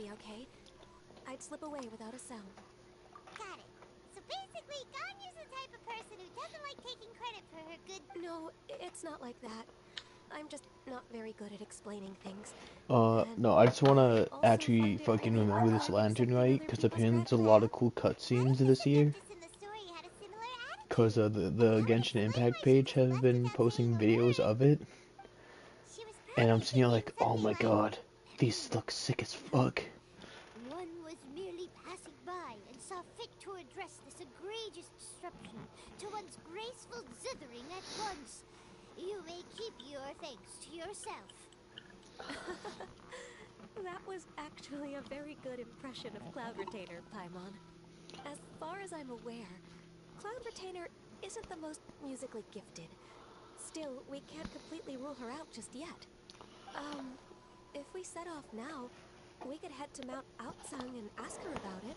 be okay. I'd slip away without a sound. Got it. So basically, Ganya's the type of person who doesn't like taking credit for her good... No, it's not like that. I'm just not very good at explaining things. And No, I just wanna also actually find it fucking really remember this awkward lantern accepting right, other because people's apparently there's a credit. lot of Well, cool what if cutscenes this this year. adeptus in the story had a similar Cause attitude? And the that would Genshin explain Impact why she page just has left been without saying posting a videos word. of it, She was and I'm probably sitting here thinking like, oh something my like, god, these look sick as fuck. one was merely passing by and saw fit to address this egregious disruption to one's graceful zithering at once. You may keep your thanks to yourself. That was actually a very good impression of Cloud Retainer, Paimon. As far as I'm aware, Cloud Retainer isn't the most musically gifted. Still, we can't completely rule her out just yet. If we set off now, we could head to Mount Outsung and ask her about it.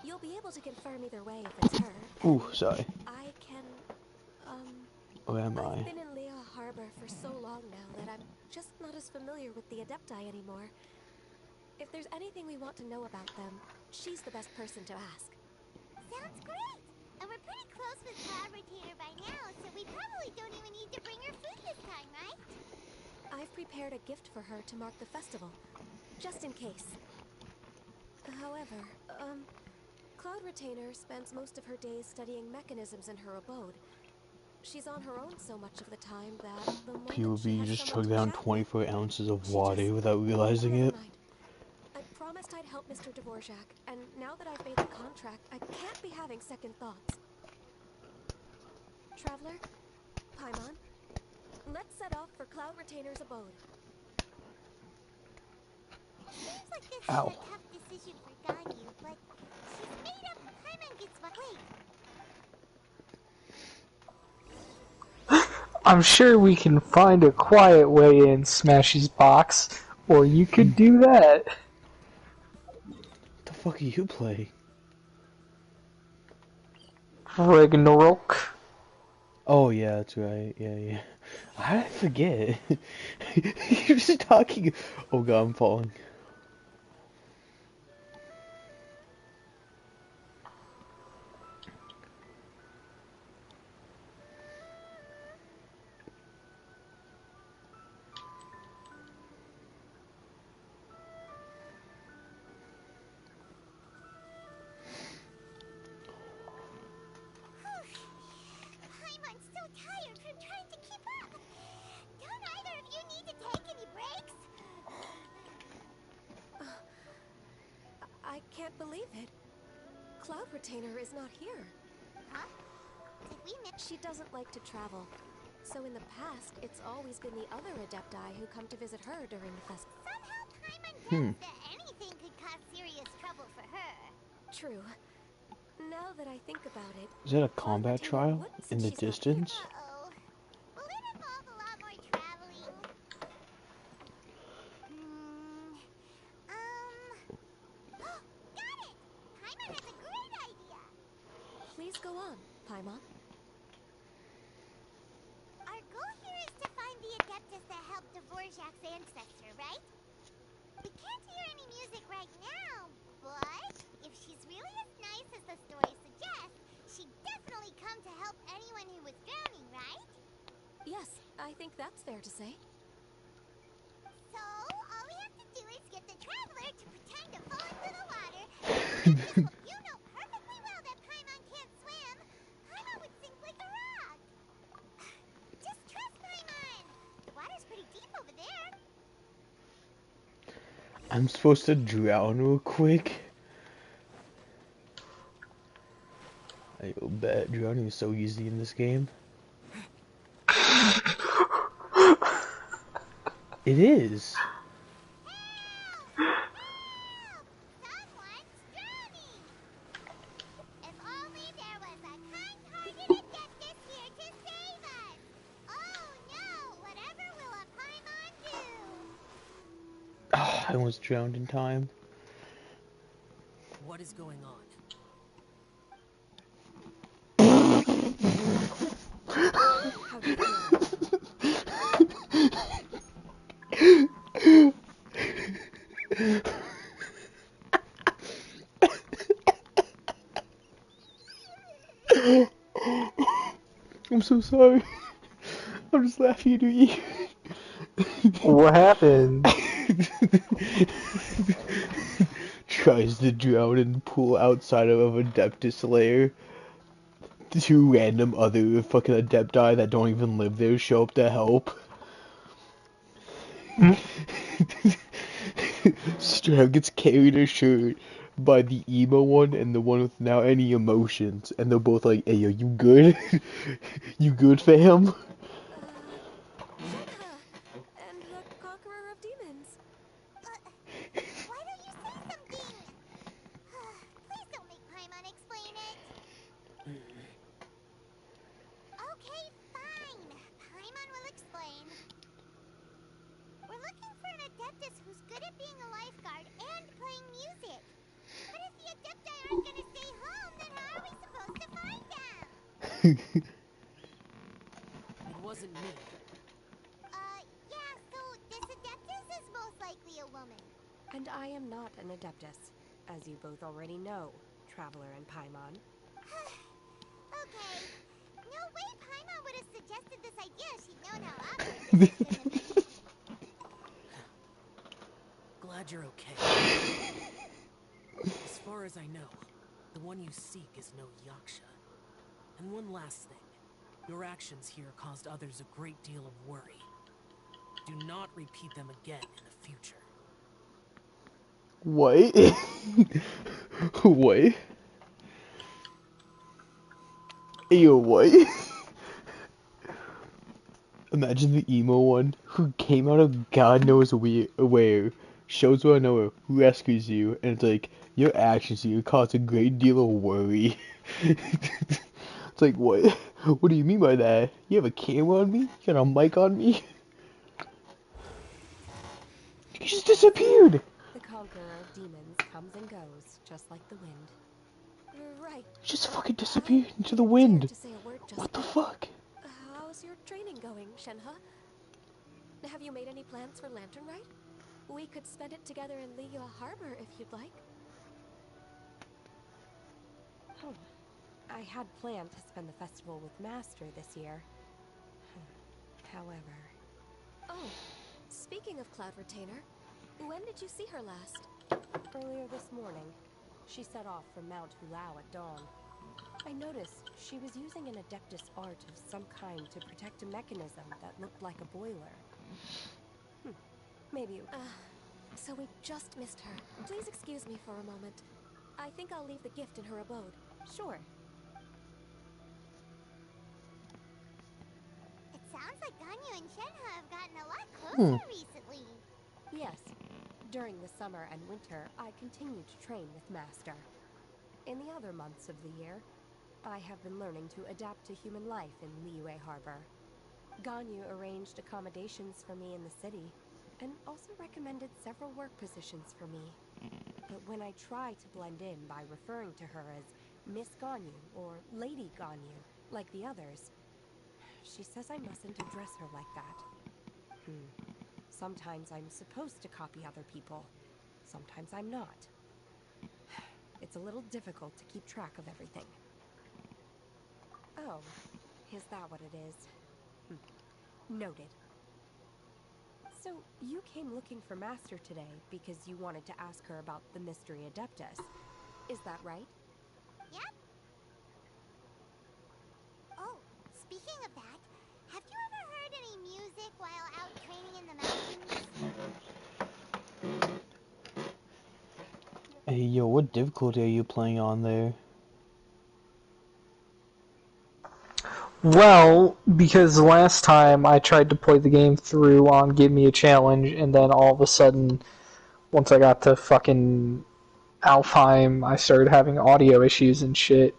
You'll be able to confirm either way if it's her, Ooh, and sorry. I can, Where am I've I? been in Leo Harbor for so long now that I'm just not as familiar with the Adepti anymore. If there's anything we want to know about them, she's the best person to ask. Sounds great! And we're pretty close with Cloud Retainer by now, so we probably don't even need to bring her food this time, right? I've prepared a gift for her to mark the festival, just in case. However, Cloud Retainer spends most of her days studying mechanisms in her abode. She's on her own so much of the time that the moment she POV has just someone took to down chat with, 24 ounces of she just... water without realizing Never it. mind. I promised I'd help Mr. Dvorak, and now that I've made the contract, I can't be having second thoughts. Traveler, Paimon, let's set off for Cloud Retainer's abode. Seems like this is Ow. a tough decision for Ganyu, but she's made up. Paimon gets what... Wait, I'm sure we can find a quiet way in Smash's box, or you could do that. What the fuck are you playing? Ragnarok. Oh yeah, that's right. Yeah. How did I forget? You're just talking. Oh god, I'm falling. Paimon's so tired from trying to keep up. Don't either of you need to take any breaks? I can't believe it. Cloud Retainer is not here. Huh? Did we miss... She doesn't like to travel. So in the past, it's always been the other Adepti who come to visit her during the festival. Somehow Paimon Hmm. knows that anything could cause serious trouble for her. True. Now that I think about it, Is that a Cloud combat Retainer trial would in since the she's not here. distance? Uh-oh. Will it involve a lot more traveling? Got it! Paimon has a great idea! Please go on, Paimon. Our goal here is to find the Adeptus that helped Dvorak's ancestor, right? We can't hear any music right now, but if she's really as nice as the story suggests, she'd definitely come to help anyone who was drowning, right? Yes, I think that's fair to say. So, all we have to do is get the traveler to pretend to fall into the water, and the Adeptus will... You know perfectly well that Paimon can't swim! Paimon would sink like a rock! Just trust Paimon! The water's pretty deep over there. I'm supposed to drown real quick? I bet drowning is so easy in this game. It is. Help! Help! Someone's drowning! If only there was a kind-hearted Adeptus here to save us! Oh no! Whatever will a Paimon do? Oh, I almost drowned in time. What is going on? How do you feel? I'm so sorry. I'm just laughing at you. What happened? Tries to drown in the pool outside of Adeptus lair. Two random other fucking Adepti that don't even live there show up to help. Stroud gets carried ashore by the emo one and the one without any emotions, and they're both like, "Hey, yo, you good? You good, fam?" Shenhe, and the Conqueror of Demons. Why don't you say something? Please don't make Paimon explain it. Okay, fine. Paimon will explain. We're looking for an Adeptus who's good at being a lifeguard and playing music. But if the Adepti aren't gonna stay home, then how are we supposed to find them? It wasn't me. Yeah, so this Adeptus is most likely a woman. And I am not an Adeptus, as you both already know, Traveler and Paimon. Okay. No way Paimon would have suggested this idea if she'd known how awkward this was gonna be. Glad you're okay. As far as I know, the one you seek is no Yaksha. And one last thing. Your actions here caused others a great deal of worry. Do not repeat them again in the future. What? What? Yo, what? Imagine the emo one who came out of God knows where, shows up out of nowhere, rescues you, and it's like, your actions here cause a great deal of worry. It's like, what? What do you mean by that? You have a camera on me? You got a mic on me? You just disappeared! The Conqueror of Demons comes and goes, just like the wind. Right. You just fucking disappeared into the Dared wind. to say a word just What the now. fuck? How's your training going, Shenhe? Have you made any plans for Lantern Rite? We could spend it together in Liyue Harbor if you'd like. Oh, I had planned to spend the festival with Master this year. However... Oh, speaking of Cloud Retainer, when did you see her last? Earlier this morning. She set off from Mount Hulao at dawn. I noticed she was using an Adeptus art of some kind to protect a mechanism that looked like a boiler. Maybe... so we just missed her. Please excuse me for a moment. I think I'll leave the gift in her abode. Sure. It sounds like Ganyu and Shenhe have gotten a lot closer recently. Yes. During the summer and winter, I continue to train with Master. In the other months of the year, I have been learning to adapt to human life in Liyue Harbor. Ganyu arranged accommodations for me in the city, and also recommended several work positions for me. But when I try to blend in by referring to her as Miss Ganyu or Lady Ganyu, like the others, she says I mustn't address her like that. Sometimes I'm supposed to copy other people, sometimes I'm not. It's a little difficult to keep track of everything. Oh, is that what it is? Noted. So, you came looking for Master today because you wanted to ask her about the Mystery Adeptus. Is that right? Yep. Oh, speaking of that, have you ever heard any music while out training in the mountains? Hey, yo, what difficulty are you playing on there? Well, because last time I tried to play the game through on Give Me a Challenge, and then all of a sudden, once I got to fucking Alfheim, I started having audio issues and shit.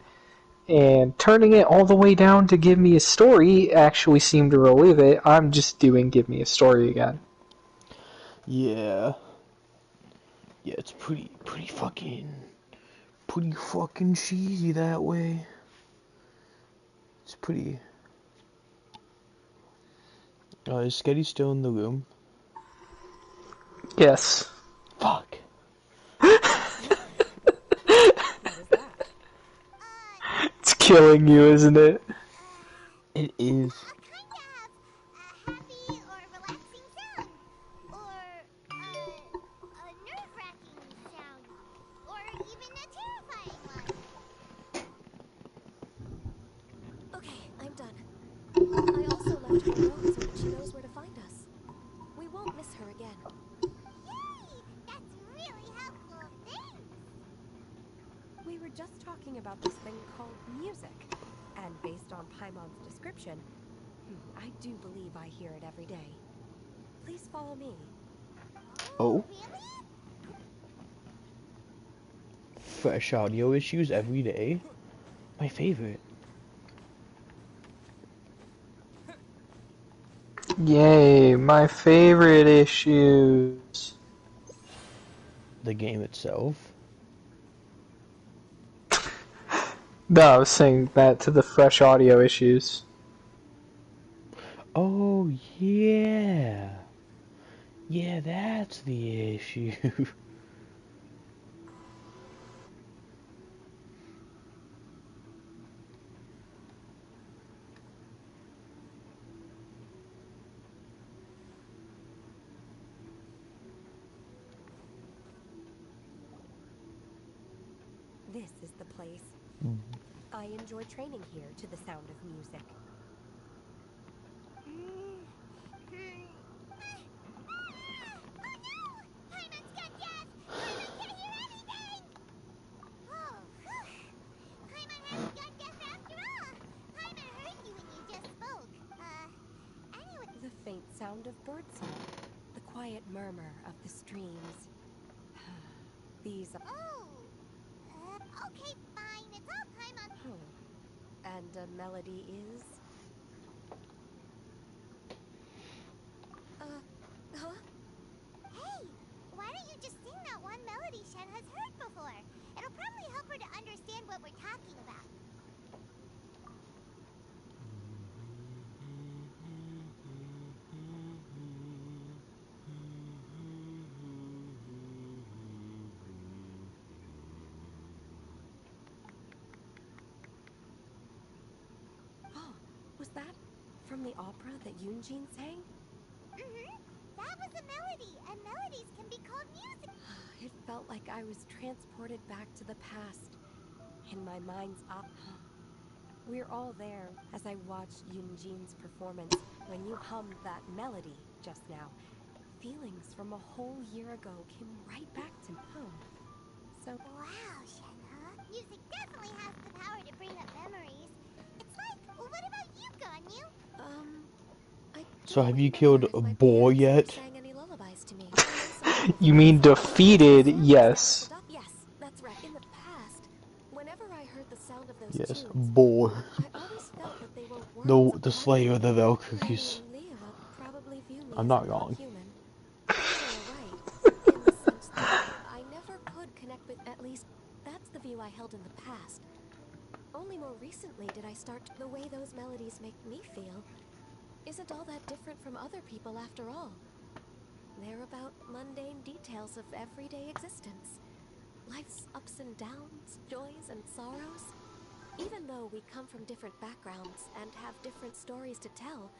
And turning it all the way down to Give Me a Story actually seemed to relieve it. I'm just doing Give Me a Story again. Yeah. Yeah, it's pretty fucking cheesy that way. It's pretty... is Sketty still in the room? Yes. Fuck. What is that? It's killing you, isn't it? It is. Kind of have a happy or relaxing sound, or a nerve-wracking sound, or even a terrifying one. Okay, I'm done. I also left her a note so that she knows where to find us. We won't miss her again. Yay! That's really helpful. Thanks. We were just talking about this thing called music. And based on Paimon's description, I do believe I hear it every day. Please follow me. Oh, Oh, really? fresh audio issues every day. My favorite. Yay, my favorite issues. The game itself. No, I was saying that to the fresh audio issues. Oh, yeah. Yeah, that's the issue. This is the place. I enjoy training here to the sound of music. Oh no! Paimon's got death! Paimon can't hear anything! Oh, whew. Paimon hasn't got death after all! Paimon heard you when you just spoke. Anyway. The faint sound of birdsong. The quiet murmur of the streams. These are... Oh! Okay, fine. It's all Paimon. Oh. And a melody is... Huh? Hey! Why don't you just sing that one melody Shen has heard before? It'll probably help her to understand what we're talking about. Oh, was that from the opera that Yunjin sang? That was a melody, and melodies can be called music. It felt like I was transported back to the past. In my mind's eye. We're all there as I watched Yunjin's performance when you hummed that melody just now. Feelings from a whole year ago came right back to me. Oh. So, Wow, Shenhe. Music definitely has the power to bring up memories. It's like, what about you, Ganyu? I So don't have you remember killed if a my boar parents ever yet? sang any lullabies to me. I know some people You do. mean defeated? As far as that Yes. nestled up, yes, that's right. In the past, whenever I heard the sound of those Yes, tunes, boar. I always felt that they were worlds The apart slayer from of the me. Lady Valkyries. and Leo probably view me I'm as not not wrong. human. Maybe they are right, in the sense that I never could connect with, at least that's the view I held in the past. Only more recently did I start the way those melodies make me feel isn't all that different from other people after all. They're about mundane details of everyday existence. Life's ups and downs, joys and sorrows. Even though we come from different backgrounds and have different stories to tell,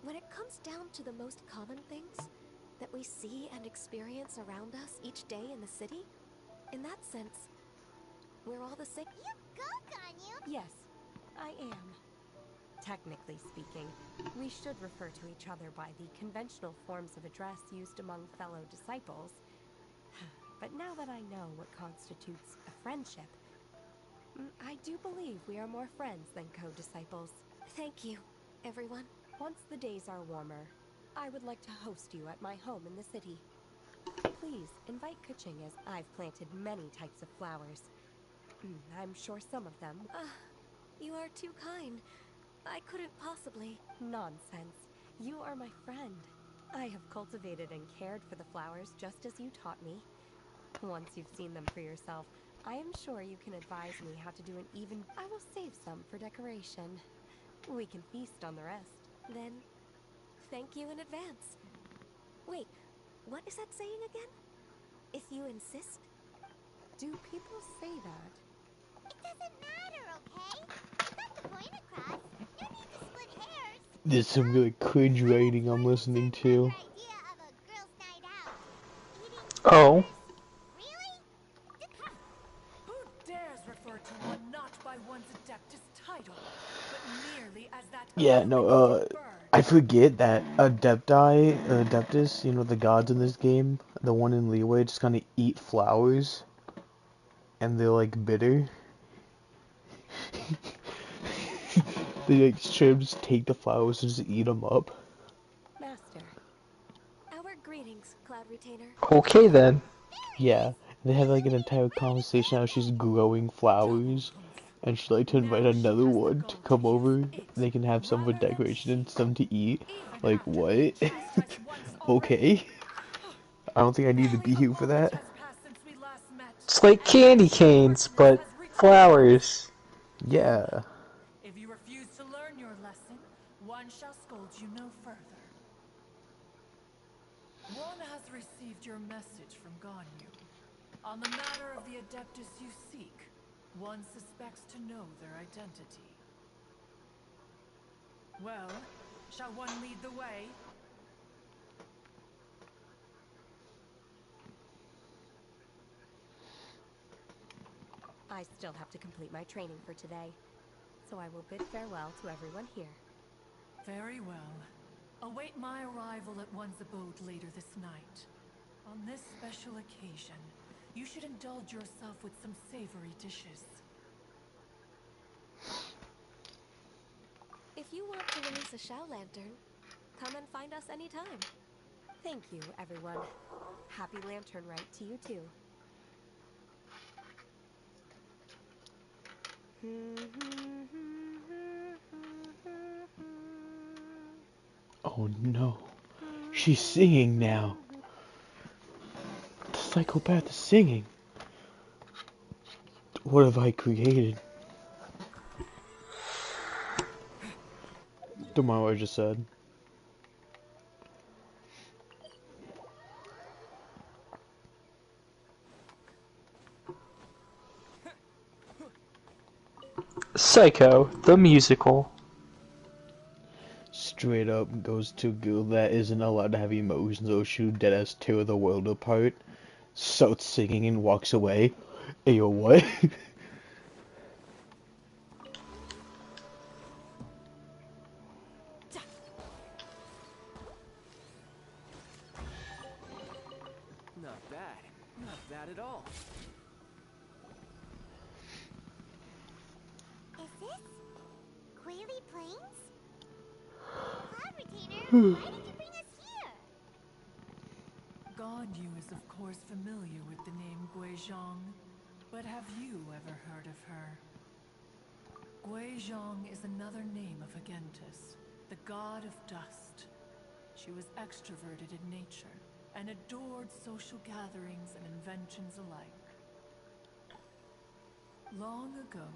when it comes down to the most common things that we see and experience around us each day in the city, in that sense, we're all the same. You go, Ganyu! yes, I am. Technically speaking, we should refer to each other by the conventional forms of address used among fellow disciples. But now that I know what constitutes a friendship, I do believe we are more friends than co-disciples. Thank you, everyone. Once the days are warmer, I would like to host you at my home in the city. Please invite Kuching, as I've planted many types of flowers. I'm sure some of them... You are too kind. I couldn't possibly. Nonsense. You are my friend. I have cultivated and cared for the flowers just as you taught me. Once you've seen them for yourself, I am sure you can advise me how to do an even... I will save some for decoration. We can feast on the rest. Then, thank you in advance. Wait, what is that saying again? If you insist? Do people say that? It doesn't matter, okay? You got the point across. No There's some really cringe writing I'm listening to. Idea of a girls' night out. Eating Oh, flowers? Really? Who dares refer to one not by one's Adeptus title, but merely as that Yeah, no, afflicted bird? I forget that Adeptus, you know, the gods in this game, the one in Leeway, just kind of eat flowers, and they're like bitter. They like straight up just take the flowers and just eat them up. Master. Our greetings, Cloud Retainer. okay then. Yeah, they have like an entire conversation how she's growing flowers, and she'd like to invite Now she another has the one to gall come to use over. it They can have some for rather than decoration and she, some to eat. even Like, after being what? chastised once already. Okay. I don't think I need to Barely be a here for moment that. has passed since we last met, It's like and yet candy the canes, impertinence but has reached my ears. flowers. Yeah. If you refuse to learn your lesson, one shall scold you no further. One has received your message from Ganyu. On the matter of the Adeptus you seek, one suspects to know their identity. Well, shall one lead the way? I still have to complete my training for today, so I will bid farewell to everyone here. Very well. Await my arrival at one's abode later this night. On this special occasion, you should indulge yourself with some savory dishes. If you want to release a Shao Lantern, come and find us anytime. Thank you, everyone. Happy Lantern Rite to you too. Oh no. She's singing now. The psychopath is singing. What have I created? Don't mind what I just said. Psycho, the musical. Straight up goes to a girl that isn't allowed to have emotions or she'll deadass tear the world apart. Starts singing and walks away. Ayo, what? Not bad. Not bad at all. Is this Quaily Plains? Cloud Retainer, why did you bring us here? Ganyu is of course familiar with the name Guizhong, but have you ever heard of her? Guizhong is another name of Agentis, the god of dust. She was extroverted in nature and adored social gatherings and inventions alike. Long ago,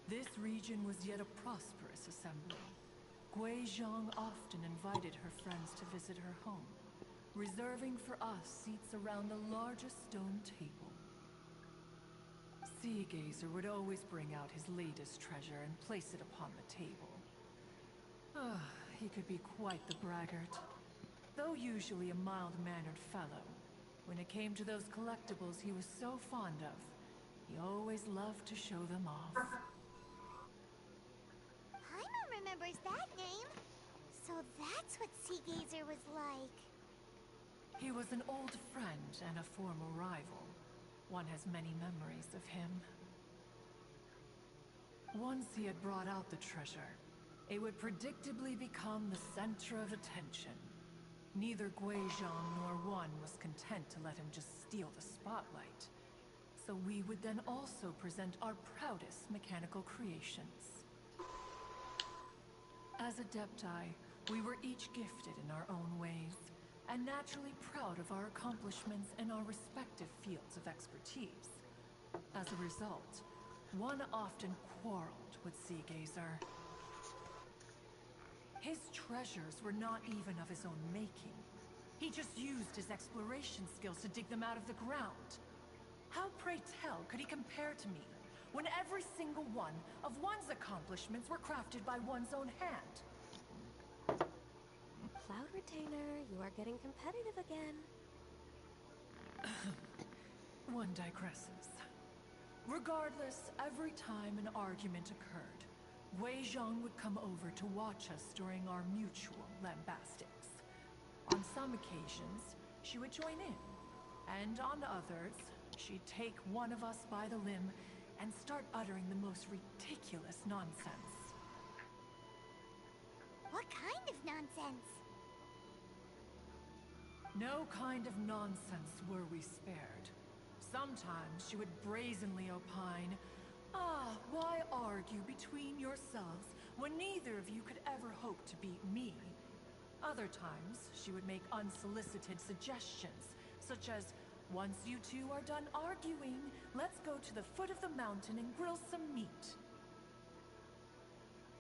this region was yet a prosperous assembly. Guizhong often invited her friends to visit her home, reserving for us seats around the largest stone table. Sea Gazer would always bring out his latest treasure and place it upon the table. He could be quite the braggart. Though usually a mild-mannered fellow, when it came to those collectibles he was so fond of, he always loved to show them off. Paimon remembers that name. So that's what Sea Gazer was like. He was an old friend and a former rival. One has many memories of him. Once he had brought out the treasure, it would predictably become the center of attention. Neither Guizhong nor one was content to let him just steal the spotlight. So we would then also present our proudest mechanical creations. As Adepti, we were each gifted in our own ways, and naturally proud of our accomplishments in our respective fields of expertise. As a result, one often quarreled with Sea Gazer. His treasures were not even of his own making. He just used his exploration skills to dig them out of the ground. How, pray tell, could he compare to me, when every single one of one's accomplishments were crafted by one's own hand? Cloud Retainer, you are getting competitive again. One digresses. Regardless, every time an argument occurred, Wei Zhang would come over to watch us during our mutual lambastics. On some occasions, she would join in, and on others, she'd take one of us by the limb and start uttering the most ridiculous nonsense. What kind of nonsense? No kind of nonsense were we spared. Sometimes she would brazenly opine, why argue between yourselves when neither of you could ever hope to beat me? Other times, she would make unsolicited suggestions, such as, once you two are done arguing, let's go to the foot of the mountain and grill some meat.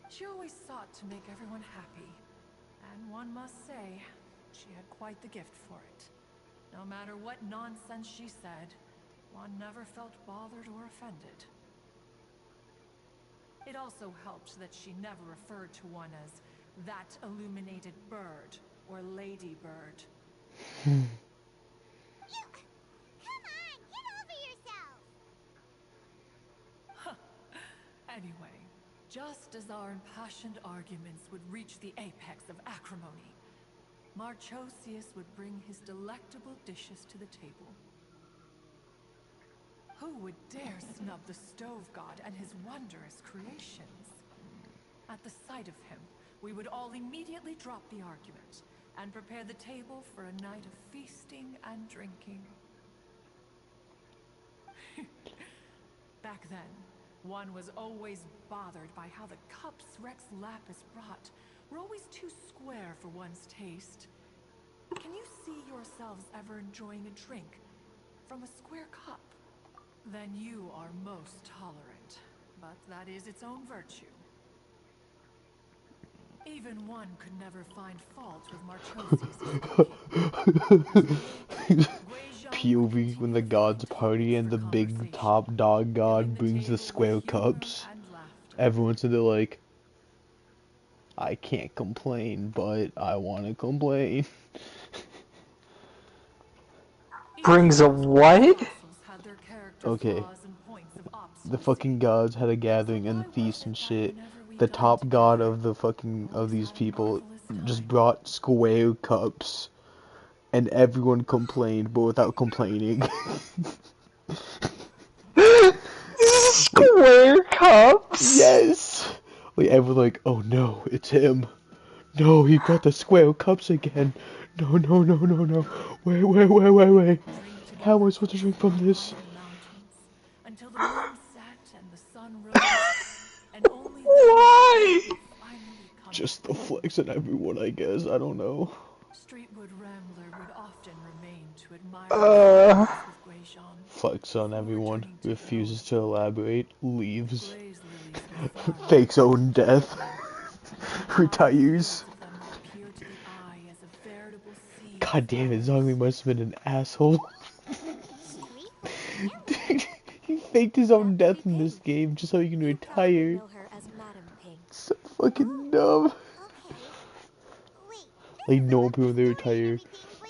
She always sought to make everyone happy, and one must say, she had quite the gift for it. No matter what nonsense she said, one never felt bothered or offended. It also helped that she never referred to one as that illuminated bird or ladybird. You... Come on, get over yourself! Anyway, just as our impassioned arguments would reach the apex of acrimony, Marchosius would bring his delectable dishes to the table. Who would dare snub the stove god and his wondrous creations? At the sight of him, we would all immediately drop the argument and prepare the table for a night of feasting and drinking. Back then, one was always bothered by how the cups Rex Lapis brought were always too square for one's taste. Can you see yourselves ever enjoying a drink from a square cup? Then you are most tolerant, but that is its own virtue. Even one could never find fault with Marchosius' POV when the gods party and the big top dog god brings the square cups. Everyone's in there like, I can't complain, but I want to complain. Brings a what? Okay. The fucking gods had a gathering and feast and shit. The top god of the fucking of these people just brought square cups, and everyone complained, but without complaining. Square cups? Yes. Like everyone like, oh no, it's him. No, he brought the square cups again. No, no, no, no, no. Wait. How am I supposed to drink from this? Until the moon set and the sun rose, and only Why? Just the flex on everyone, I guess. I don't know. Streetwood Rambler would often remain to admire with Guizhong. Flex on everyone. Refuses to elaborate. Leaves. Fakes own death. Retires. God damn it, Zhongli must have been an asshole. Dude, he faked his own death in this game just so he can retire. So fucking dumb. Like, no people they retire.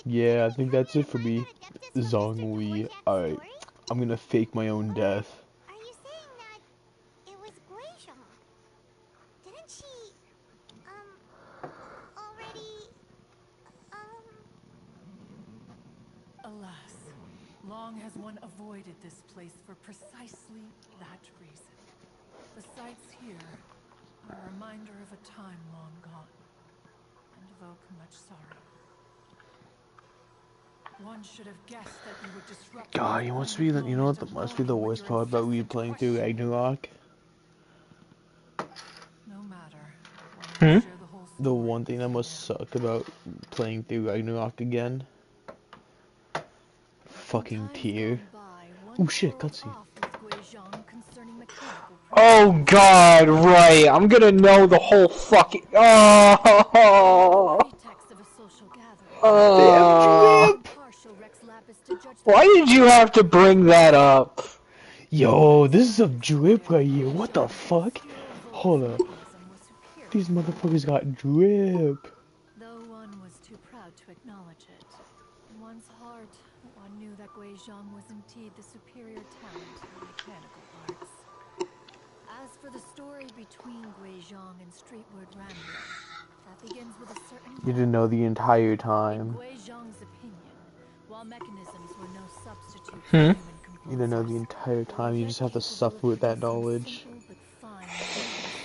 Yeah, I think that's it for me. Zhongli. Alright, I'm gonna fake my own death. Are you saying that it was Guizhong? Didn't she, already, Alas, long has one avoided this place for precisely that reason. The sights here are a reminder of a time long gone, and evoke much sorrow. One should have guessed that you would disrupt. God, you must be the, you know what? That must be the worst part about replaying through Ragnarok. No matter. The one thing that must suck about playing through Ragnarok again. Fucking tear. Oh shit, cutscene. Oh god, right. I'm gonna know the whole fucking. Why did you have to bring that up? Yo, this is a drip right here. What the fuck? Hold up. These motherfuckers got drip. Though one was Guizhong was indeed the superior talent in mechanical arts. As for the story between Guizhong and Streetward Rambler, that begins with a certain You didn't know the entire In time. Guizhong's opinion, while mechanisms were no substitute for Hmm? human You didn't know the composers, entire they were time. You yet just have to capable of suffer with that producing knowledge. simple but fine melodies.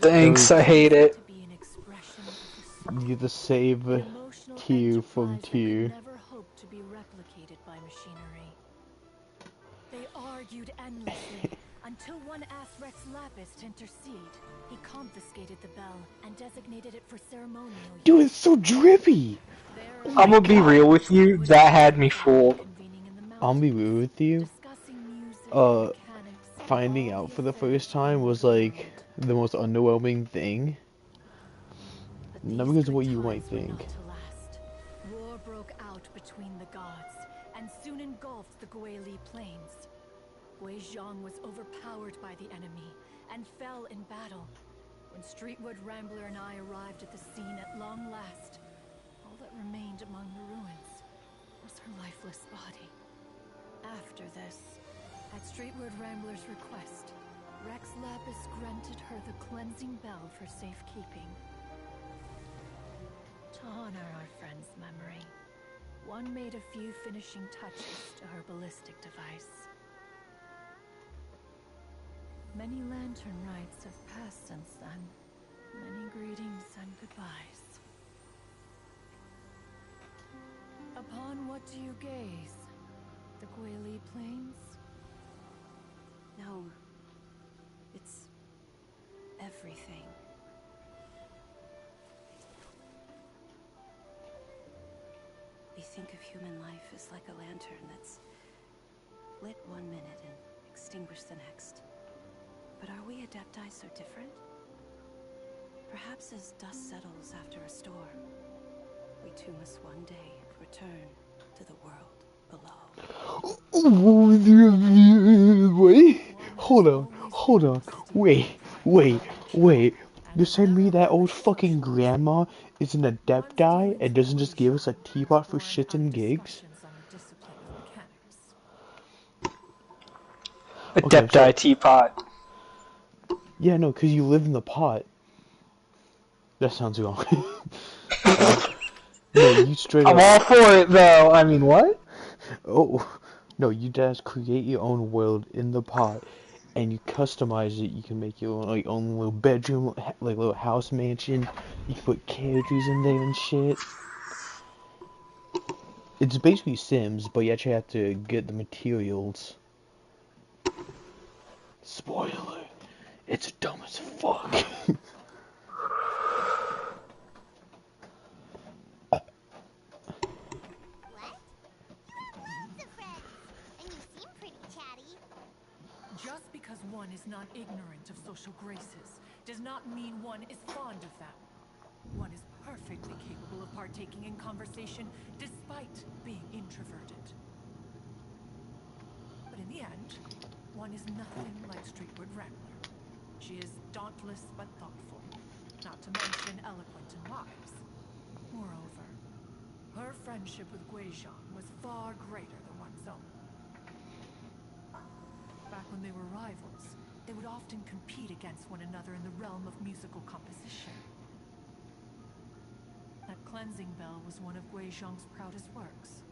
That Thanks, I was hate Music it. to be an expression of the you soul, get to save an emotional Tear from enterprise that could Tear. never hope to be replicated by machinery. They argued endlessly until one asked Rex Lapis to intercede. He confiscated the bell and designated it for ceremonial Dude, use. it's so drippy. There, Oh I'm my gonna be god. real with you, would that had return me to fooled. reconvening in the I'll be mountains, real with you. discussing music, Uh, mechanics, and Finding all out the for the affairs first of time was another like world. the most underwhelming thing. But Not these because of good what you might times were think. not to last. War broke out between the gods, and soon engulfed the Guili plains. Guizhong was overpowered by the enemy, and fell in battle. When Streetwood Rambler and I arrived at the scene at long last, all that remained among the ruins was her lifeless body. After this, at Streetwood Rambler's request, Rex Lapis granted her the cleansing bell for safekeeping. To honor our friend's memory, one made a few finishing touches to her ballistic device. Many lantern rites have passed since then. Many greetings and goodbyes. Upon what do you gaze? The Guili Plains? No. It's everything. We think of human life as like a lantern that's lit one minute and extinguished the next. But are we Adepti so different? Perhaps as dust settles after a storm, we too must one day return to the world below. Wait, hold on, wait. You're saying me that old fucking grandma is an adepti and doesn't just give us a teapot for shits and gigs? Okay, I'm sorry. Adepti teapot. Yeah, no, cause you live in the pot. That sounds wrong. No, you straight I'm up. all for it though. I mean, what? Oh, no, you just create your own world in the pot, and you customize it. You can make your own, like, own little bedroom, like little house mansion. You can put characters in there and shit. It's basically Sims, but you actually have to get the materials. Spoiler, it's dumb as fuck. What? You have lots of friends, and you seem pretty chatty. Just because one is not ignorant of social graces does not mean one is fond of them. One is perfectly capable of partaking in conversation despite being introverted. But in the end, one is nothing like Streetward Rambler. She is dauntless but thoughtful, not to mention eloquent and wise. Moreover, her friendship with Guizhong was far greater than one's own. Back when they were rivals, they would often compete against one another in the realm of musical composition. That cleansing bell was one of Guizhong's proudest works,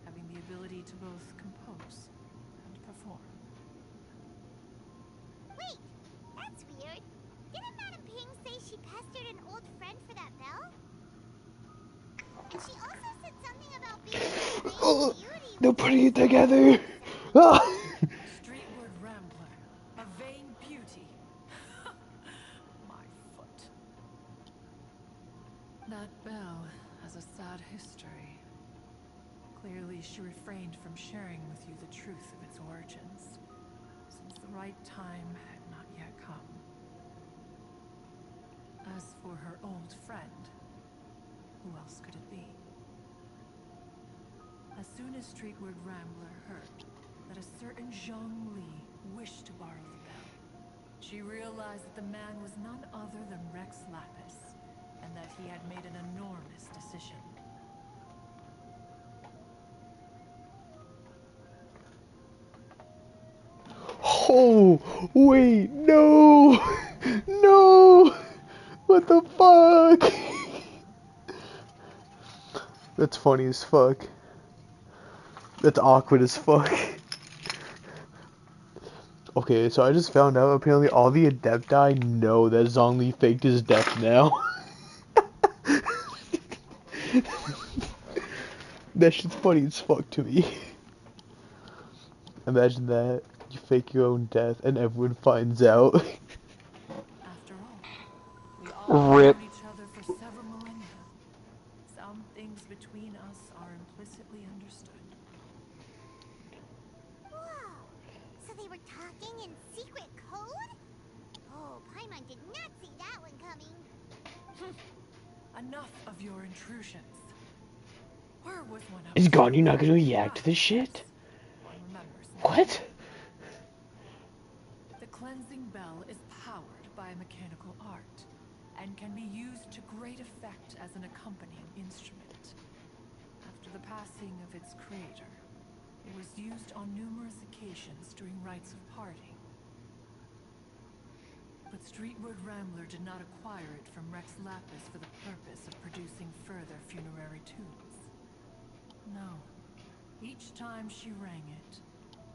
having the ability to both compose and perform. Wait, that's weird. Didn't Madame Ping say she pestered an old friend for that bell? And she also said something about being a vain beauty. They're Which putting it sounds together. upsetting. Ah! Streetward Rambler, a vain beauty. My foot. That bell has a sad history. Clearly, she refrained from sharing with you the truth of its origins, since the right time had not yet come. As for her old friend, who else could it be? As soon as Streetward Rambler heard that a certain Zhang Li wished to borrow the bell, she realized that the man was none other than Rex Lapis, and that he had made an enormous decision. Oh, wait, no! No! What the fuck? That's funny as fuck. That's awkward as fuck. Okay, so I just found out apparently all the Adepti know that Zhongli faked his death now. That shit's funny as fuck to me. Imagine that. You fake your own death and everyone finds out. After all, we all have Rip. known each other for several millennia. Some things between us are implicitly understood. Whoa! So they were talking in secret code? Oh, Paimon did not see that one coming. Enough of your intrusions. Where was one up Is to? God, you're not gonna react to this Yes, shit? one remembers now. What? The cleansing bell is powered by a mechanical art and can be used to great effect as an accompanying instrument. After the passing of its creator, it was used on numerous occasions during rites of parting. But Streetward Rambler did not acquire it from Rex Lapis for the purpose of producing further funerary tunes. No. Each time she rang it,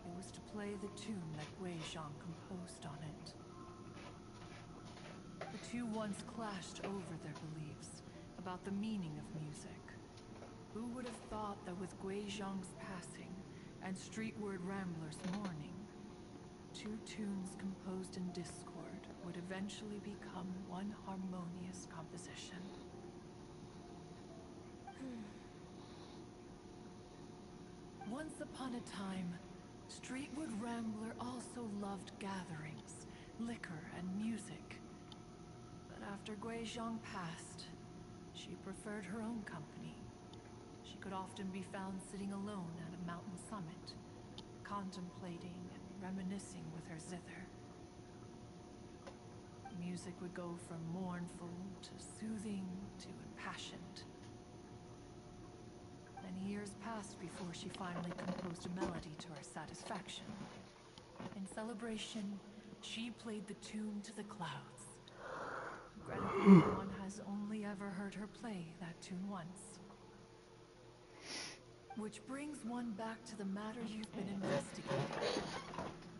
it was to play the tune that Gui Zhang composed on it. The two once clashed over their beliefs about the meaning of music. Who would have thought that with Gui Zhang's passing and Streetward Rambler's mourning, two tunes composed in discord would eventually become one harmonious composition? Once upon a time, Streetwood Rambler also loved gatherings, liquor, and music. But after Gui Zhang passed, she preferred her own company. She could often be found sitting alone at a mountain summit, contemplating and reminiscing with her zither. Music would go from mournful to soothing to impassioned. Many years passed before she finally composed a melody to her satisfaction. In celebration, she played the tune to the clouds. Regrettably, one has only ever heard her play that tune once. Which brings one back to the matter you've been investigating.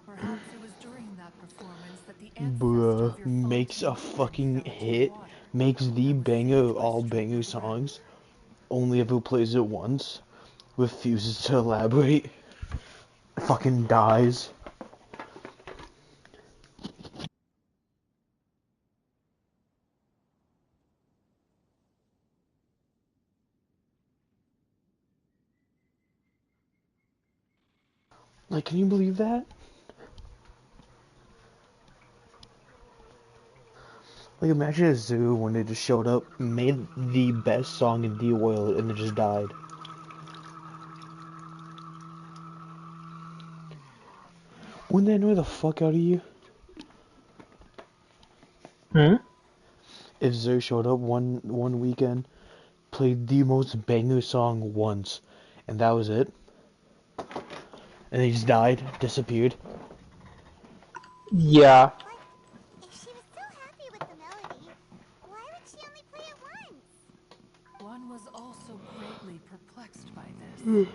Perhaps it was during that performance that the ancestor Bruh, of your makes a fontaine fucking fell into the hit, water. makes the And was banger saved of by all banger Streetwood songs, Rambler. only ever plays it once, refuses to elaborate, fucking dies. Like, can you believe that? Like, imagine a zoo when they just showed up, made the best song in the world, and then just died. Wouldn't that annoy the fuck out of you? Hmm? If Zoo showed up one weekend, played the most banger song once, and that was it, and they just died, disappeared. Yeah. But if she was so happy with the melody, why would she only play it once? One was also greatly perplexed by this.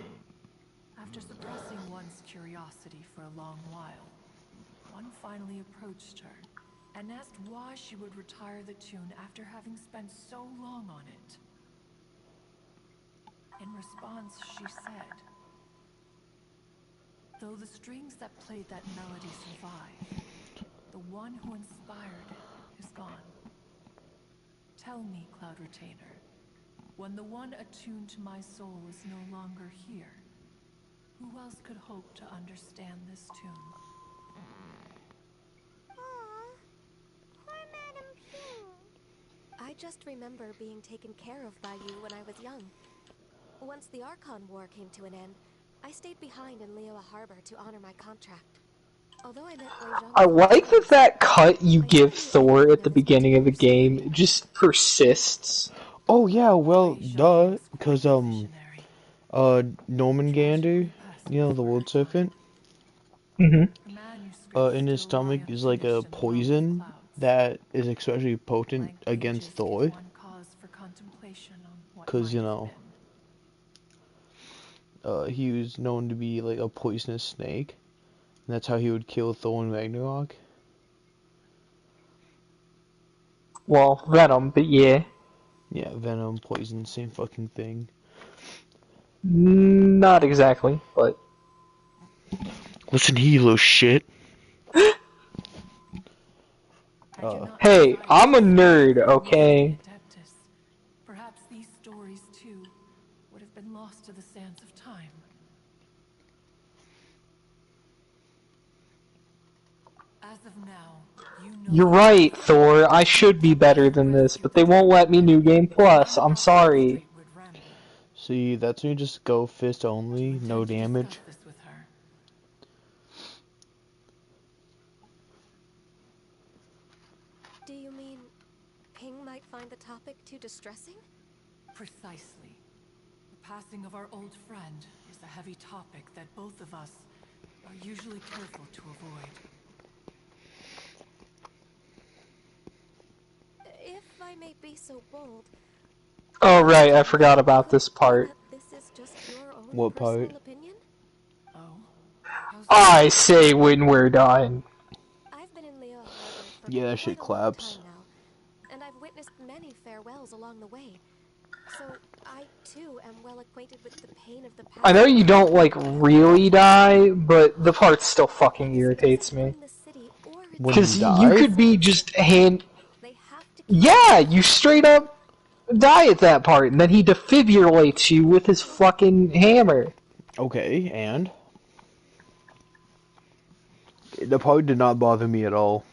After suppressing one's curiosity for a long while, one finally approached her and asked why she would retire the tune after having spent so long on it. In response, she said, "Though the strings that played that melody survive, the one who inspired it is gone. Tell me, Cloud Retainer, when the one attuned to my soul is no longer here, who else could hope to understand this tune?" Aw, poor Madame Ping. I just remember being taken care of by you when I was young. Once the Archon War came to an end, I stayed behind in Liyue Harbor to honor my contract. Although I met Wei Zhang I a few like that times, that cut you I give never knew Thor anything at the of his beginning of the particular game story. just persists. Oh yeah, well, Gui Zhang duh, was cause quite the visionary. Norman Gander, Tragically passed you know, the before her World time. Serpent. Hmm. A man you in his stomach is like a poison that is especially potent against Thor. Cause you know, he was known to be like a poisonous snake, and that's how he would kill Thor in Ragnarok. Well, Venom, but yeah. Yeah, venom, poison, same fucking thing. Not exactly, but... Listen here, you little shit. Hey, I'm a nerd, okay? Perhaps these stories, too, would have been lost to the sands of time. As of now, you know You're right, Thor. I should be better than this, but they won't let me New Game Plus. I'm sorry. See, that's when you just go fist only, no damage. Do you mean Ping might find the topic too distressing? Precisely. The passing of our old friend is a heavy topic that both of us are usually careful to avoid. If I may be so bold. Oh, right, I forgot about this part. This is just your own What personal part? opinion? Oh? I say when we're done. I've been in Leo Harbor for Yeah, that quite shit a long claps. time now, and I've witnessed many farewells along the way. So I too am well acquainted with the pain of the past. I know you don't, like, really die, but the part still fucking irritates me. When you Because you die? could be just Yeah, you straight up die at that part, and then he defibrillates you with his fucking hammer. Okay, and? The part did not bother me at all.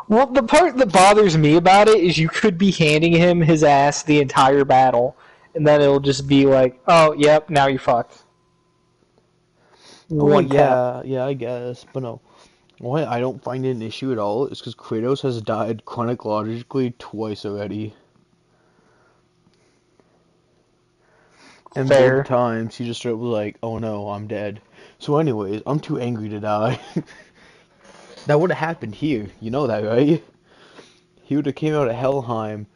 Well, the part that bothers me about it is you could be handing him his ass the entire battle, and then it'll just be like, oh, yep, now you're fucked. Oh, One tap. yeah, I guess, but no. Why I don't find it an issue at all is because Kratos has died chronologically twice already. And both Fair. times he just straight was like, oh no, I'm dead. So anyways, I'm too angry to die. That would have happened here, you know that, right? He would have came out of Helheim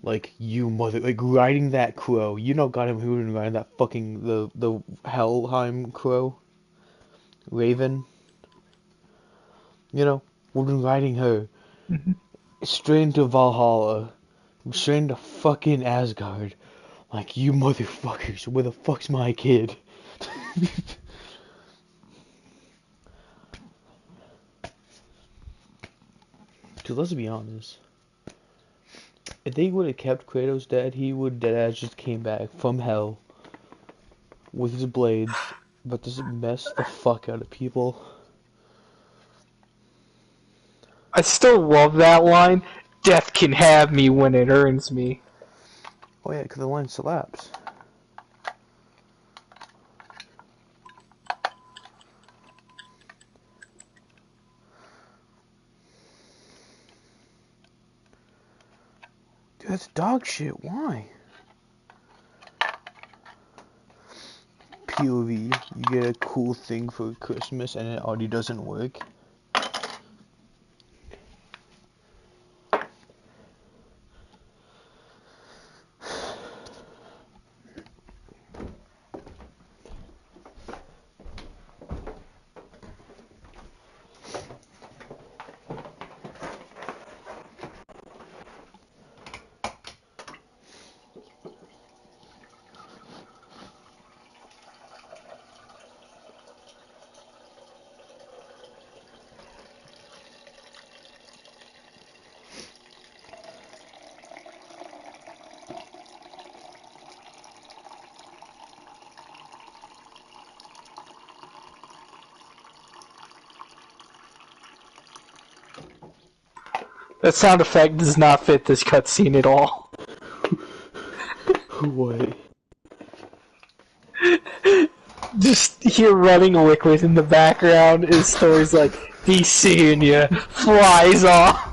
like, you mother, like riding that crow. You know got him who would have been riding that fucking, the Helheim crow? Raven? You know, would have been riding her. Straight into Valhalla. Straight into fucking Asgard. Like, you motherfuckers, where the fuck's my kid? Cause let's be honest. If they would have kept Kratos dead, he would deadass just came back from hell with his blades, but just mess the fuck out of people. I still love that line. Death can have me when it earns me. Oh yeah, cause the line slaps. Dude, that's dog shit, why? POV, you get a cool thing for Christmas and it already doesn't work. That sound effect does not fit this cutscene at all. What? Just hear running liquid in the background as Thor's like, be seeing ya, flies off.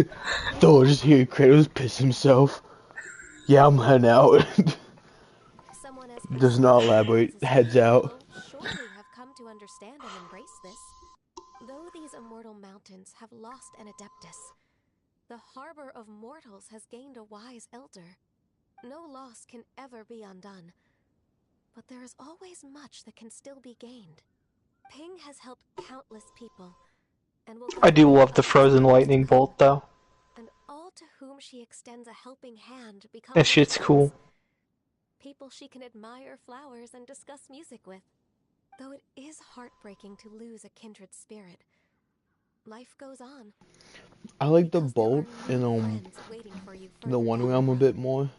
Thor just hear Kratos piss himself. Yeah, I'm heading out. Someone as Does not elaborate. perseverant as Heads he out. will surely have come to understand and embrace this. Though these immortal mountains have lost an adeptus, the harbor of mortals has gained a wise elder. No loss can ever be undone, but there is always much that can still be gained. Ping has helped countless people, and will I guide do many love the others in frozen years to lightning come. bolt, though. And all to whom she extends a helping hand become That her shit's friends. cool. People she can admire flowers and discuss music with. Though it is heartbreaking to lose a kindred spirit, life goes on. I like the Because there are bolt in new friends waiting for you the further One down the Realm a road. bit more.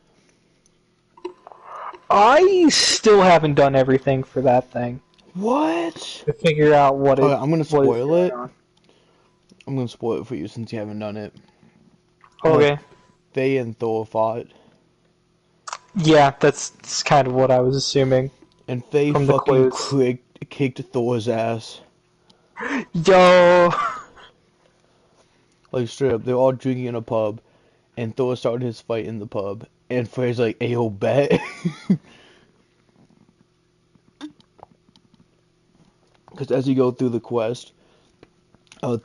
I still haven't done everything for that thing What? to figure out what Okay, I'm gonna what is spoil going it. on. I'm gonna spoil it for you since you haven't done it. Okay. Faye and Thor fought, Yeah, that's kind of what I was assuming and Faye from the fucking clues. kicked Thor's ass. Yo. Like straight up, they're all drinking in a pub, and Thor started his fight in the pub, and Faye's like, "Ayo, bet." Because as you go through the quest,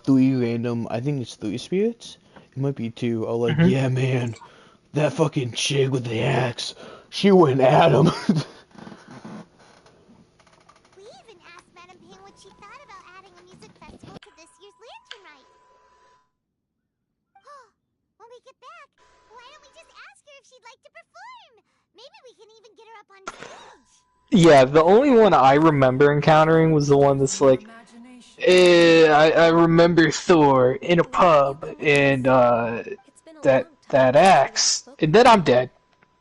three random, I think it's three spirits, it might be two, are like, Mhm. "Yeah, man, that fucking chick with the axe, she went at him." We even asked Madame Ping what she thought about adding a music festival to this year's Lantern Rite. When we get back, why don't we just ask her if she'd like to perform? Maybe we can even get her up on stage. Yeah, the only one I remember encountering was the one that's Your like, imagination. I remember Thor in a pub and It's been a that long time since we last axe, spoke and with then you. I'm dead.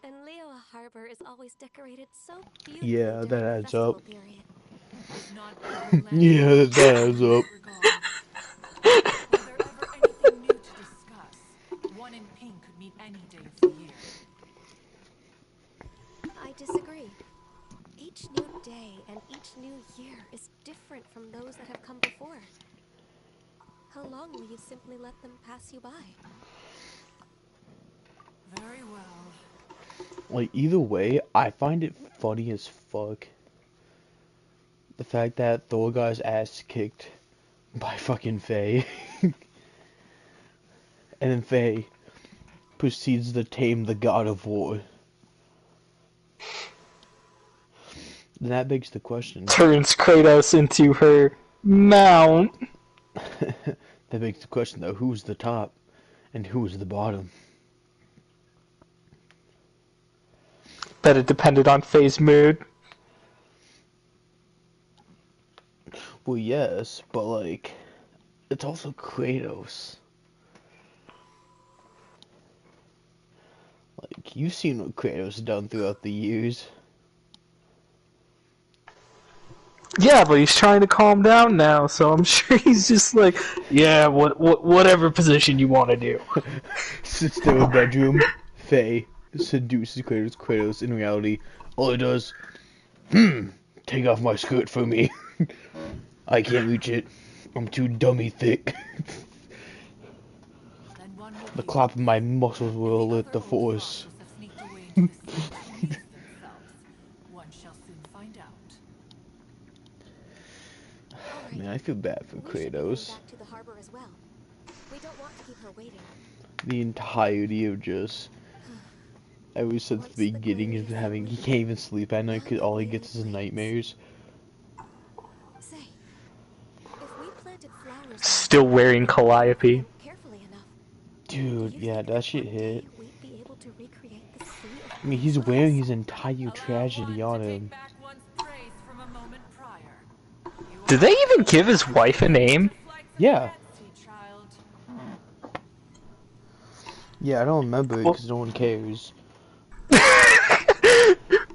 And Leo Harbor is always decorated so beautifully Yeah, during that the adds festival up. period. Is not every lantern Yeah, rite that in adds that up. regard? Were there ever anything new to discuss? One in pink could meet any day of the year. I disagree. Each new day and each new year is different from those that have come before. How long will you simply let them pass you by? Very well. Like, either way, I find it funny as fuck. The fact that Thor got his ass kicked by fucking Faye. And then Faye proceeds to tame the god of war. Then that begs the question. Turns Kratos into her mount. That begs the question though, who's the top and who's the bottom? Bet it depended on Faye's mood. Well, yes, but like, it's also Kratos. Like, you've seen what Kratos done throughout the years. Yeah, but he's trying to calm down now, so I'm sure he's just like, yeah, whatever position you want to do. Sits there in the bedroom. Faye seduces Kratos. Kratos, in reality, all he does, take off my skirt for me. I can't reach it. I'm too dummy thick. Then one will The be clap of my muscles and will the alert other the old force. foxes have sneaked away into the sea to amuse themselves. One shall soon find out. All Man, right. I feel bad for We should be heading Kratos. back to the harbor as well. We don't want to keep her waiting. The entirety of just ever since Once the the beginning of Gwei having he family can't even sleep at night found because the all he Gwei gets is plains. nightmares. Say, if we planted flowers Still there wearing and cared for Calliope. them carefully enough, do Dude, you yeah, think that shit one hit. day we'd be able to recreate the sea of I mean, he's beeswax? wearing his entire Allow tragedy one on to take him. back one's praise from a moment prior. You Did are they no even give longer his wife a name? to flights of Yeah. fancy, child. Yeah, I don't remember it Well- because no one cares.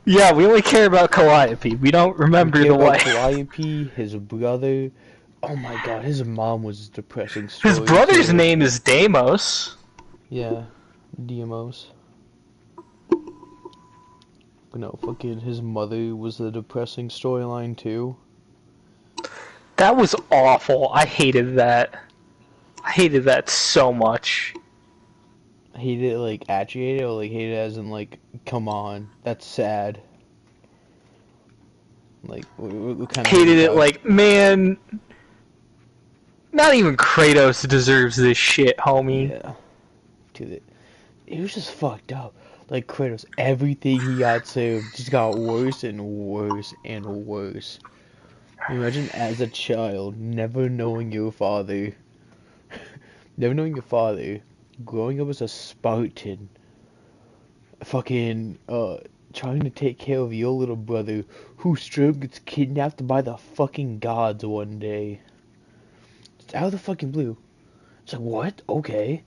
Yeah, we only care about Calliope. We don't We remember care the about wife. Calliope, his brother. Oh my god, his mom was a depressing His story brother's too. name is Deimos. Yeah, Deimos. But no, fucking his mother was a depressing storyline too. That was awful. I hated that. I hated that so much. Hated it like actuated or like hated it as in like, come on, that's sad. Like, what kind of hate Hated we it talking? like, man, not even Kratos deserves this shit, homie. Yeah, dude, it was just fucked up. Like Kratos, everything he got saved just got worse and worse and worse. Imagine as a child, never knowing your father, never knowing your father, growing up as a Spartan, fucking, trying to take care of your little brother, who straight up gets kidnapped by the fucking gods one day. It's out of the fucking blue. It's like, what? Okay.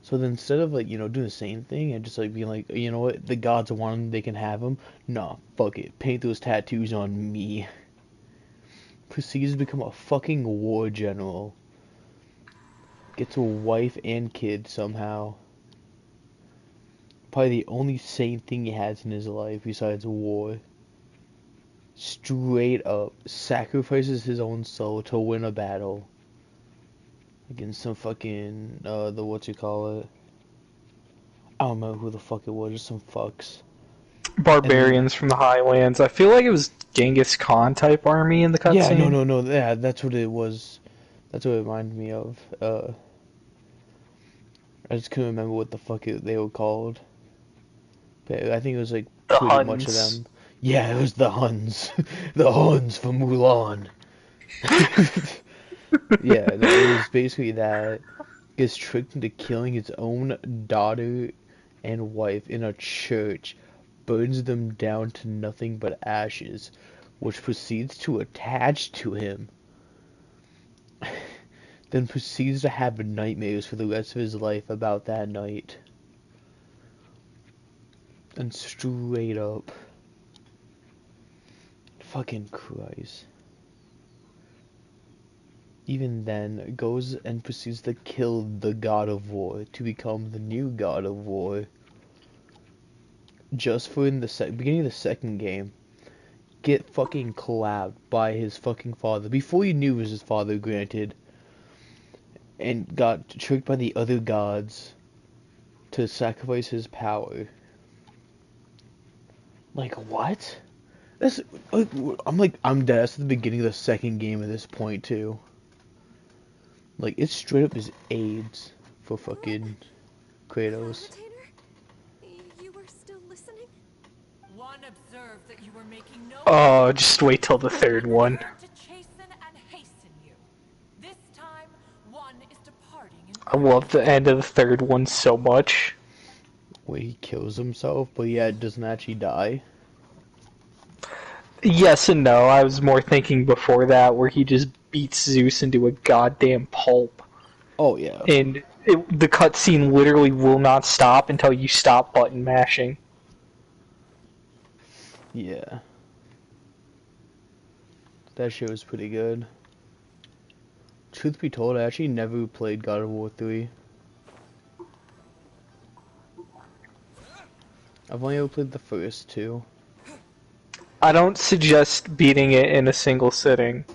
So then instead of like, doing the same thing and just like being like, you know what, the gods want him, they can have him. Nah, fuck it. Paint those tattoos on me. Proceeds to become a fucking war general. Gets a wife and kid somehow. Probably the only sane thing he has in his life besides war. Straight up sacrifices his own soul to win a battle. Against some fucking, the what you call it. I don't know who the fuck it was, just some fucks. Barbarians from the Highlands. I feel like it was Genghis Khan type army in the Yeah, cutscene. no, yeah, that's what it was. That's what it reminded me of. I just couldn't remember what the fuck they were called. But I think it was like The pretty much of Huns. them. Yeah, it was the Huns. The Huns from Mulan. Yeah, no, it was basically that. Gets tricked into killing his own daughter and wife in a church, burns them down to nothing but ashes, which proceeds to attach to him. Then proceeds to have nightmares for the rest of his life about that night. And straight up. Fucking Christ. Even then, goes and proceeds to kill the God of War to become the new God of War. Just for in the beginning of the second game, get fucking collabed by his fucking father. Before he knew it was his father, granted. And got tricked by the other gods to sacrifice his power. Like, what? That's, I'm dead. That's the beginning of the second game at this point, too. Like, it's straight up his AIDS for fucking Kratos. Cloudretainer? You were still listening? One observed that you were making no Oh, just wait till the third and one. turned to chasten and hasten you. This time, one is departing in I love the end of the third one so much. Where he kills himself, but yeah, doesn't actually die. Yes and no. I was more thinking before that where he just beats Zeus into a goddamn pulp. Oh, yeah. And the cutscene literally will not stop until you stop button mashing. Yeah. That shit was pretty good. Truth be told, I actually never played God of War 3. I've only ever played the first two. I don't suggest beating it in a single sitting.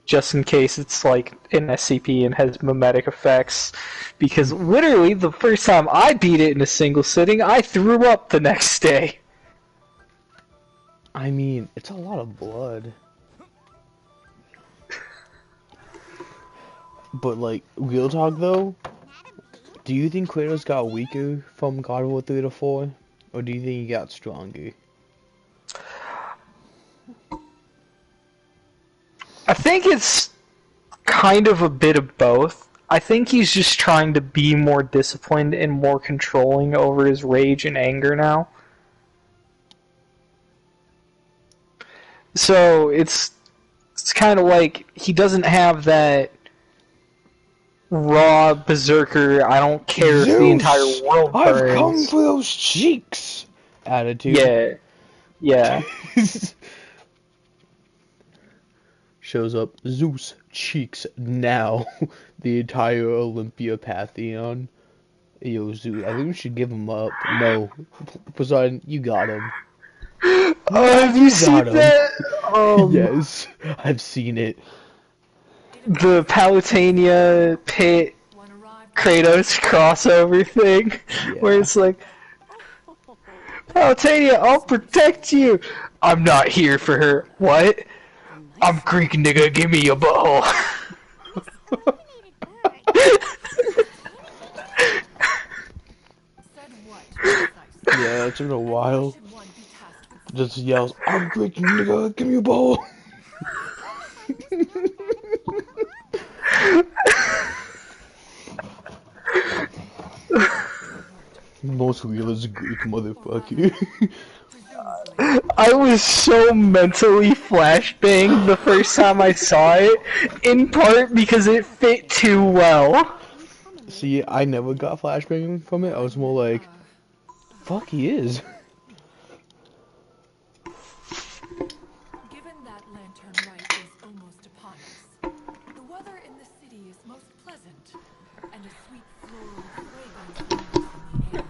Just in case it's like an SCP and has mimetic effects. Because literally, the first time I beat it in a single sitting, I threw up the next day. I mean, it's a lot of blood. But like, real talk though, do you think Kratos got weaker from God of War 3 to 4? Or do you think he got stronger? I think it's kind of a bit of both. I think he's just trying to be more disciplined and more controlling over his rage and anger now. So it's kind of like he doesn't have that raw berserker, I don't care if the entire Zeus! world burns. I've come for those cheeks! Attitude. Yeah. Yeah. Shows up, Zeus cheeks now. The entire Olympia Pantheon. Yo, Zeus, I think we should give him up. No. Poseidon, you got him. Oh, have you seen that? Yes, I've seen it. The Palatania pit Kratos crossover thing, where Yeah. it's like, Palutania, I'll protect you. I'm not here for her. What? I'm Greek nigga. Give me your butthole. Illuminated bird. Said what, precisely? Yeah, it's been a And why while. should one be tasked with Just saying yells, I'm Greek nigga, give me a ball. Everybody was known for having people on Most realist Greek motherfucker. presumably? I was so mentally flashbanged the first time I saw it, in part because it fit too well. See, I never got flashbang from it. I was more like, fuck, he is. Given that lantern rite is almost upon us, the weather in the city is most pleasant, and a sweet floral fragrance lingers in the air.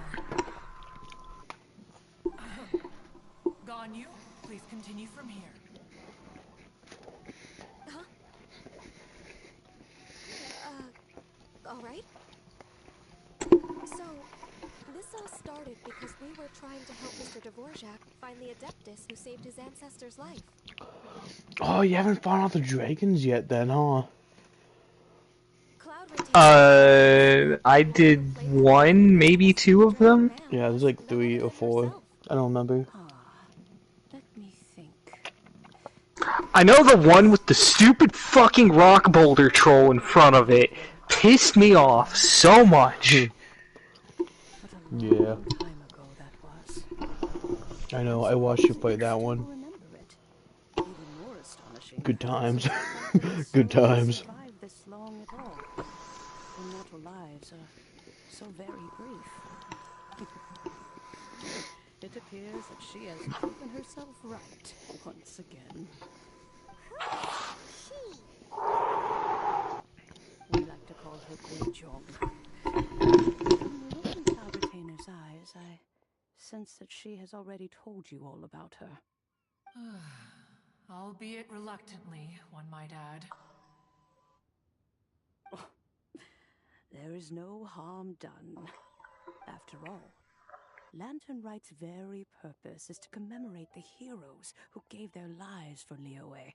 Ganyu, please continue from here. Huh? All right. So, this all started because we were trying to help Mr. Dvorak find the Adeptus who saved his ancestor's life. Oh, you haven't found out the dragons yet then, huh? Cloud Retainer I did one, maybe two of them. Yeah, there's like 3 or 4. I don't remember. Let me think. I know the one with the stupid fucking rock boulder troll in front of it pissed me off so much. What a Yeah. long time ago that was. I know, I watched you fight that one. Remember it. Even more astonishing. Good times. Good Good times. survived this long at all. Their mortal lives are so very brief. It appears that she has proven herself right once again. We like to call her Guijong. From the look in Cloud Retainer's eyes, I sense that she has already told you all about her. Albeit reluctantly, one might add. There is no harm done. After all, Lantern Rite's very purpose is to commemorate the heroes who gave their lives for Liyue.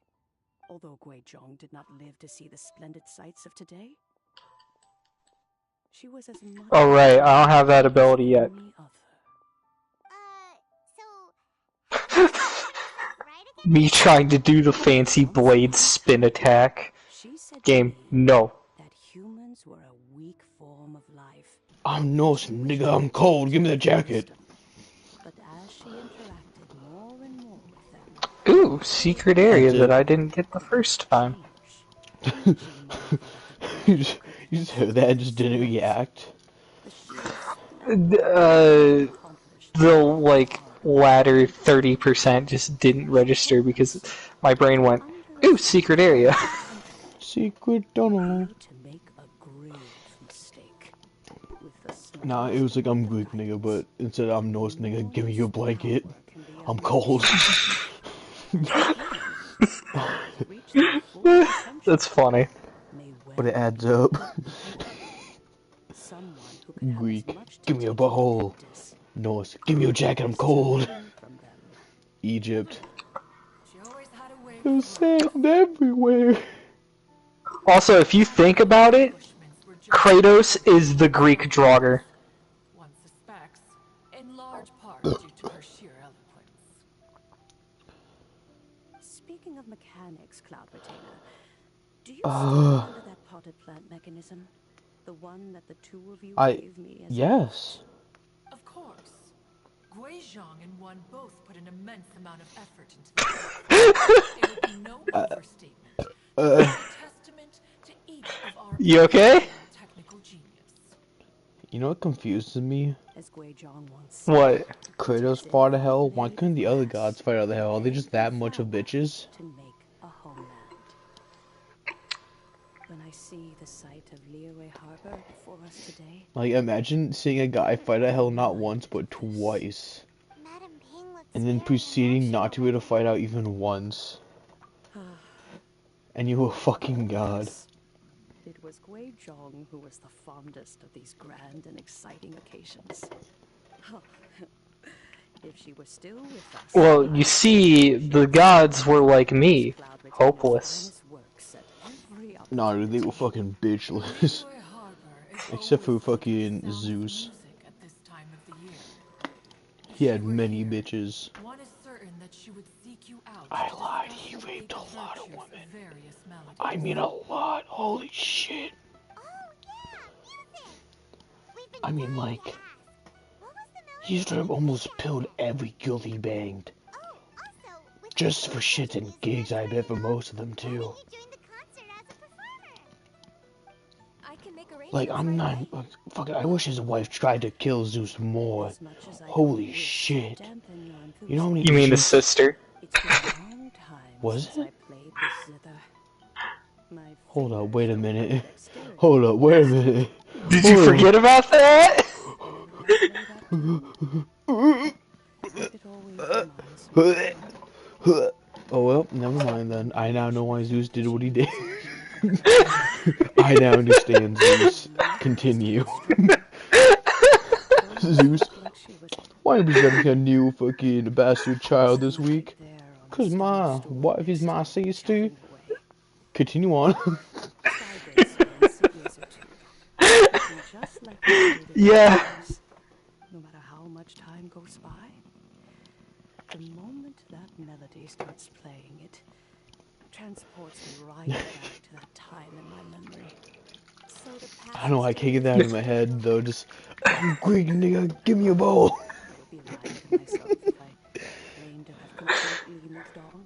Although Guizhong did not live to see the splendid sights of today, she was as much Oh right, I don't have that ability yet. any other. So right again? Me trying to do the fancy blade spin attack. She said to Game, me no. that humans were a weak form of life. I'm Norse, nigga, I'm cold, give me the jacket. But as she interacted more and more with them, Ooh, secret area That's that it. I didn't get the first time. You just heard that and just didn't react. The, like, latter 30% just didn't register because my brain went, ooh, secret area. Secret tunnel. to make a grave mistake. With the Nah, it was like I'm Greek nigga, but instead I'm Norse nigga, give me your blanket. I'm cold. That's funny. But it adds up. Greek, give me a butthole. Norse, give me your jacket, I'm cold. Egypt. She always had a way There's sand everywhere. Also, if you think about it, Kratos is the Greek Draugr. one suspects, in large part due to her sheer eloquence. Speaking of mechanics, Cloud Retainer, do you still remember that potted plant mechanism? The one that the two of you gave me as Yes. Of course. Guizhong and one both put an immense amount of effort into this. It would be no overstatement. A testament to each of our You okay? technical genius. You know what confuses me? as Guizhong once What? Kratos fought to hell. Why couldn't the other gods fight out of hell? Are they just that much of bitches? to make a homeland. When I see the sight of Liyue Harbor before us today, Like, imagine seeing a guy fight out of hell not once, but twice. Madam Ping looks And then very proceeding not to be able emotional. to fight out even once. And you were a fucking god. it was Gui Zhong who was the fondest of these grand and exciting occasions. If she was still with us... Well, you see, the gods were like me, hopeless. Nah, dude, they were fucking bitchless. Except for fucking Zeus. He had many bitches. One is certain that she would seek you out. I lied, he raped a lot of women. I mean a lot, holy shit. Oh, yeah, music! We've been I mean dying like, to ask. What was the melody he straight up almost killed every girl he banged. Oh, also, with Just for shits and music gigs, I bet, for up, most of them why too. didn't you join the concert as a performer? I can make arrangements Like, I'm not, right away. fuck it, I wish his wife tried to kill Zeus more. Holy shit. You know how many You mean the issues- sister? It's been a long time Was since it? I played the zither. My Hold up, fingers wait a don't minute. have dexterity. Hold up, wait a minute. Did you forget about that? Whenever I play that tune, it always reminds me. Oh well, never mind then. I now know why Zeus did what he did. I now understand Zeus. Continue. Zeus, why are we getting a new fucking bastard child this week? Cause my wife is my sister. Continue on. Yeah. No matter how much time goes by, the moment that melody starts playing, it transports me right back to that time in my memory. So the I don't know, I past can't get that out of my head though. Just, I'm Greek nigga, give me a bowl. I would be lying to myself if I claimed to have completely moved on.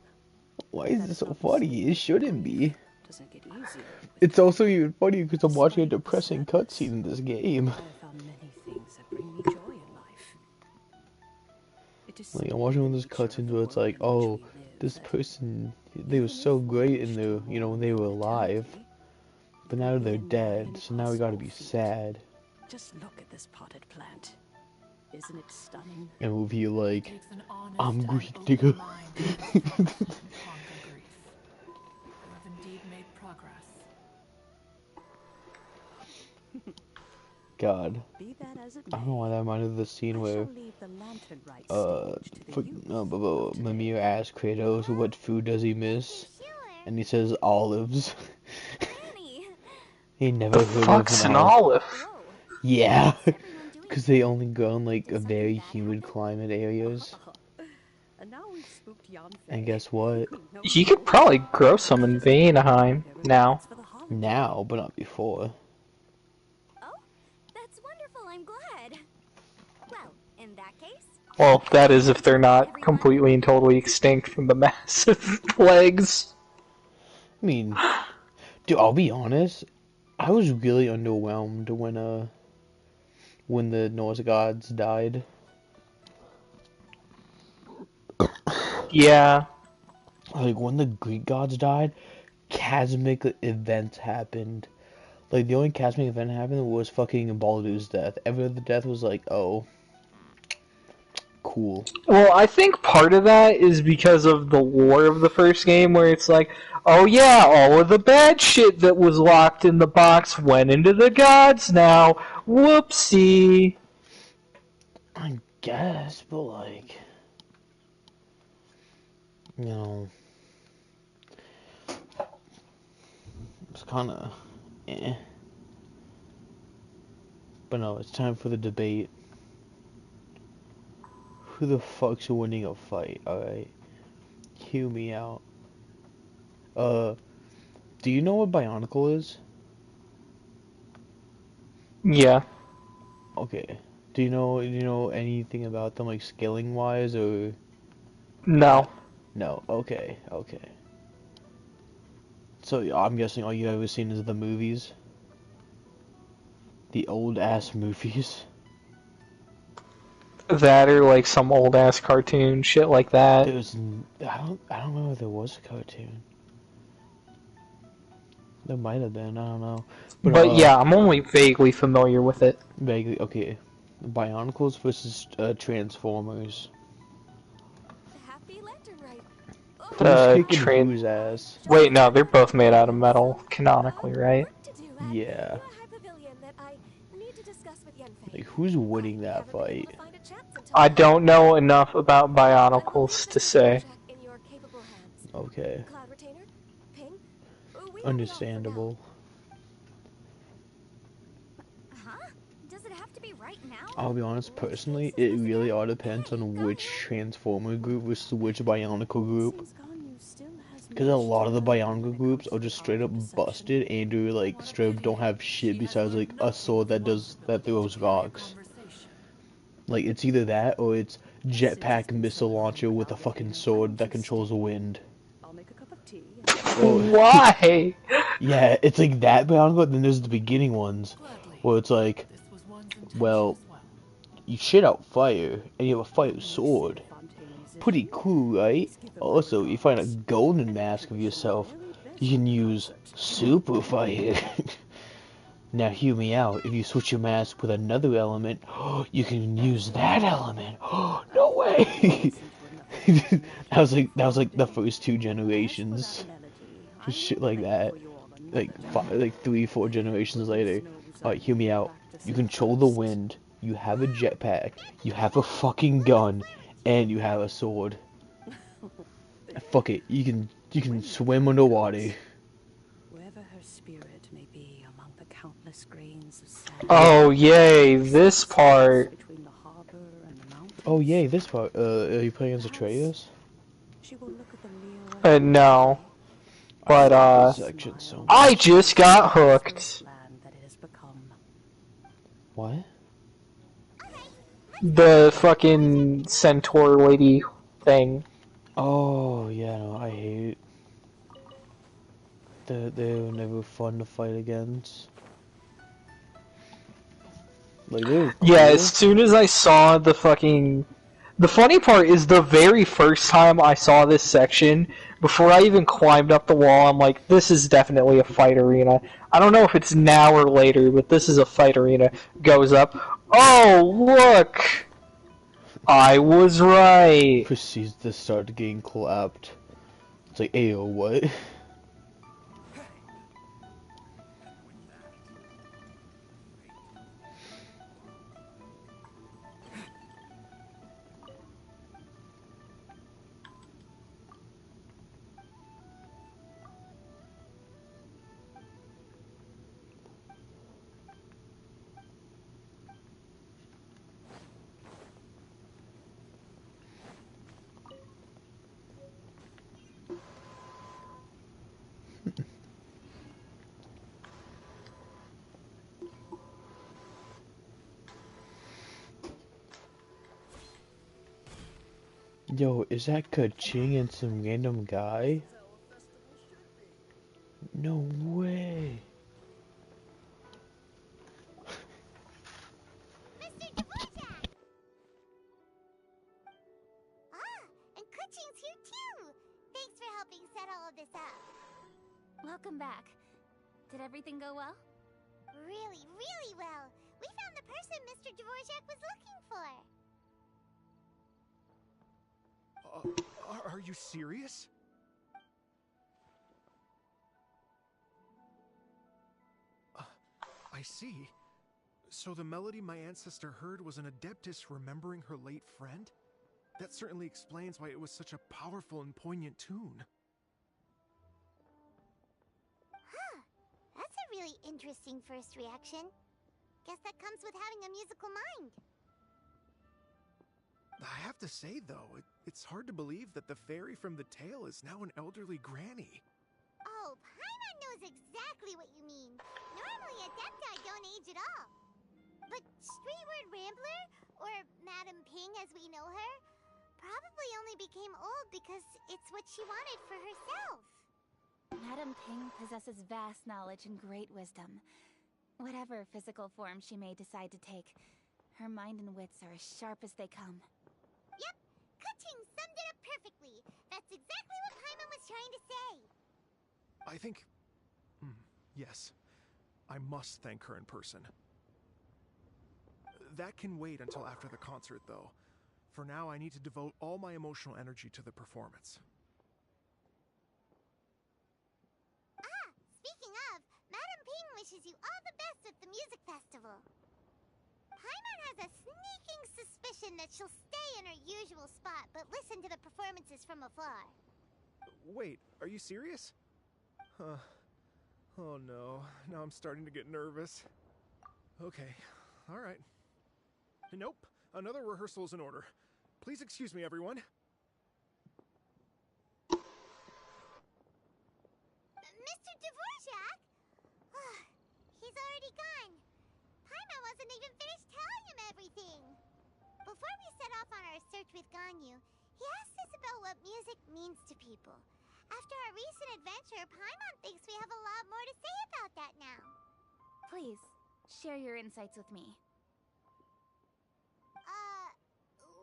Why is this so funny? It shouldn't be. Doesn't get easier. It's also even funny because I'm watching a depressing cutscene in this game. I have found many things that bring me joy in life. Like, I'm watching one of those cutscenes where it's like, oh, this person, they were so great in the, you know, when they were alive. But now they're dead, so now we gotta be sad. Just look at this potted plant. Isn't it stunning? And we'll be like, Takes an honest I'm and Greek, open nigga. mind to conquer grief. You have indeed made progress. God. Be that as it I don't know why that reminded of the scene where, Mimir asks Kratos what food does he miss, and he says olives. He never heard Fuck's of an an olive. olive? Whoa. Yeah, What's everyone doing? because they only grow in like Did very something bad humid happen? climate areas. And now we've spooked Jan And guess what? He could probably grow some in Vanaheim now. Now, but not before. Oh, that's wonderful. I'm glad. Well, in that case, Well, that is if they're not completely and totally extinct from the massive plagues. I mean, dude, I'll be honest. I was really underwhelmed when the Norse gods died. Yeah. Like when the Greek gods died, chasmic events happened. Like the only chasmic event that happened was fucking Baldur's death. Every other death was like, oh, cool. Well, I think part of that is because of the lore of the first game, where it's like, oh yeah, all of the bad shit that was locked in the box went into the gods now. Whoopsie. I guess, but like, you know, it's kind of, eh. But no, it's time for the debate. Who the fuck's winning a fight? Alright, hear me out. Do you know what Bionicle is? Yeah. Okay. Do you know anything about them, like scaling wise, or No. no? Okay, okay. So I'm guessing all you ever seen is the movies, the old ass movies. That or like some old ass cartoon shit like that. I don't know if there was a cartoon. There might have been. I don't know. But yeah, I'm only vaguely familiar with it. Vaguely. Okay. Bionicles versus Transformers. the Happy Lantern Rite. Who's kicking whose ass? Wait, no, they're both made out of metal, canonically, right? Work to do that. Yeah. Near High Pavilion that I need to discuss with Yenfei. Like, who's winning that Haven't been able fight? to find a chance until I now. don't know enough about I will leave Bionicles to Mr. say. Dvorak in your capable hands. Okay. Cloud Retainer, Ping, we will be off for now. Understandable. Huh? Does it have to be right now? I'll be honest, Which personally, case is it this really again? all depends Hey, on go which ahead. Transformer group versus which Bionicle group. Seems Ganyu still has Because a much lot to of the learn when Bionicle it groups comes are to just the straight art up of deception. busted and do like What a straight up pity. don't have She shit has besides like learned a nothing sword of that one's that ability throws to carry a rocks. conversation. Like it's either that or it's Since jetpack it's been so missile long launcher with a without fucking Retainer, why sword don't that you controls the stay? wind. I'll make a cup of tea and Well, Why? yeah, it's like that Bionicle, then there's the beginning ones Gladly. where it's like, This was one's intention well, as well. you shit out fire and you have a fire Ganyu sword. said Fontaine musician. Pretty cool, right? Please give him my Also, you find a regards. golden And mask of wish him the yourself. very best You can at the use concert. super fire. Now hear me out. If you switch your mask with another element, you can use that element. No way! Listen to enough of my that was like the day. first two As for generations. that melody, I Just shit will like play it that. for you all Like another five, time. like 3, 4 generations later. Goodness knows Alright, I've hear me been out. You practicing control the first. wind. You have a jetpack. You have a fucking gun, and you have a sword. Fuck it. You can swim underwater. Wherever her spirit may be among the countless grains of sand. Oh, yay, this part. Between the harbor and the mountains. Oh yay, this part. Are you playing as Atreus? She will look at the Leo No. I But, love this section so I much. just got hooked. land that it has become. What? The fucking centaur lady thing. Oh yeah, no, I hate. They're never fun to fight against. Like they're Yeah, as cool. soon as I saw the fucking... The funny part is the very first time I saw this section, before I even climbed up the wall, I'm like, this is definitely a fight arena. I don't know if it's now or later, but this is a fight arena. Goes up. Oh, look! I was right. Proceeds to start getting clapped. It's like, ayo, what? Yo, is that Ka-Ching and some random guy? No way. Mr. Dvorak! Ah, and Kuching's here too! Thanks for helping set all of this up. Welcome back. Did everything go well? Really, really well. We found the person Mr. Dvorak was looking for. Are you serious? I see. So the melody my ancestor heard was an adeptus remembering her late friend? That certainly explains why it was such a powerful and poignant tune. Huh. That's a really interesting first reaction. Guess that comes with having a musical mind. I have to say, though, it's hard to believe that the fairy from the tale is now an elderly granny. Oh, Paimon knows exactly what you mean. Normally, Adepti don't age at all. But Streetward Rambler, or Madame Ping as we know her, probably only became old because it's what she wanted for herself. Madame Ping possesses vast knowledge and great wisdom. Whatever physical form she may decide to take, her mind and wits are as sharp as they come. Yep, Kuching summed it up perfectly. That's exactly what Paimon was trying to say. I think... yes. I must thank her in person. That can wait until after the concert, though. For now, I need to devote all my emotional energy to the performance. Ah, speaking of, Madame Ping wishes you music festival. Paimon has a sneaking suspicion that she'll stay in her usual spot, but listen to the performances from afar. Wait, are you serious? Huh. Oh no, now I'm starting to get nervous. Okay, alright. Nope, another rehearsal is in order. Please excuse me, everyone. Mr. Dvorak? He's already gone. Paimon wasn't even finished telling him everything. Before we set off on our search with Ganyu, he asked us about what music means to people. After our recent adventure, Paimon thinks we have a lot more to say about that now. Please, share your insights with me.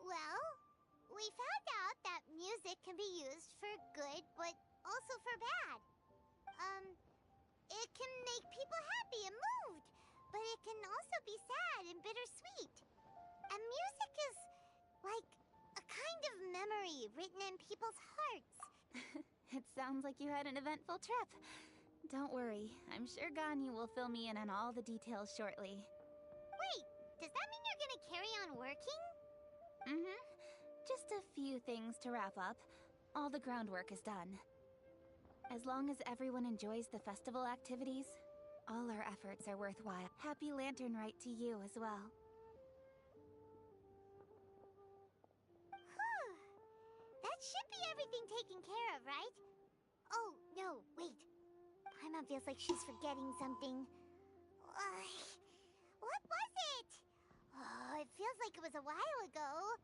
Well, we found out that music can be used for good, but also for bad. It can make people happy and moved, but it can also be sad and bittersweet. And music is like a kind of memory written in people's hearts. It sounds like you had an eventful trip. Don't worry, I'm sure Ganyu will fill me in on all the details shortly. Wait, does that mean you're gonna carry on working? Mm-hmm. Just a few things to wrap up. All the groundwork is done. As long as everyone enjoys the festival activities, all our efforts are worthwhile. Happy Lantern Rite to you as well. Whew. That should be everything taken care of, right? Oh, no, wait. Paimon feels like she's forgetting something. What was it? Oh, it feels like it was a while ago.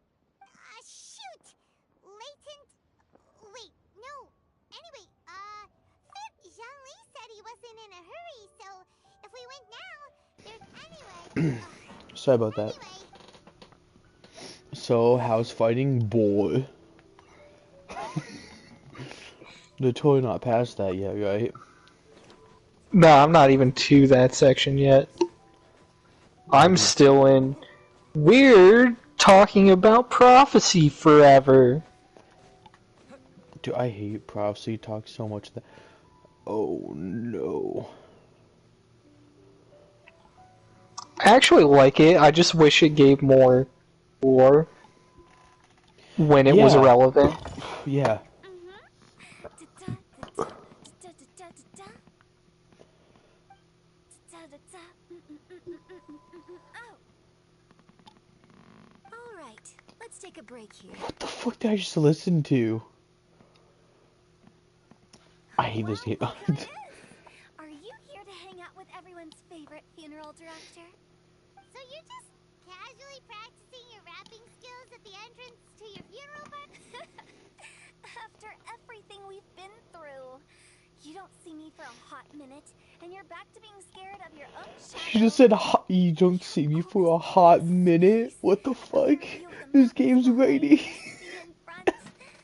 Shoot! Latent... Wait, no. Anyway, Zhangli said he wasn't in a hurry, so if we went now, there's anyway... Sorry about that. So, how's fighting? Boy. They're totally not past that yet, right? No, I'm not even to that section yet. I'm still in. We're talking about prophecy forever. Dude, I hate prophecy talk so much that. Oh no. I actually like it. I just wish it gave more lore when it was relevant. Yeah. Alright, let's take a break here. What the fuck did I just listen to? I hate this game. Are you here to hang out with everyone's favorite funeral director? So you're just casually practicing your rapping skills at the entrance to your funeral party? After everything we've been through, you don't see me for a hot minute, and you're back to being scared of your own shadow. She just said, you don't see me for a hot minute? What the fuck? This game's rainy.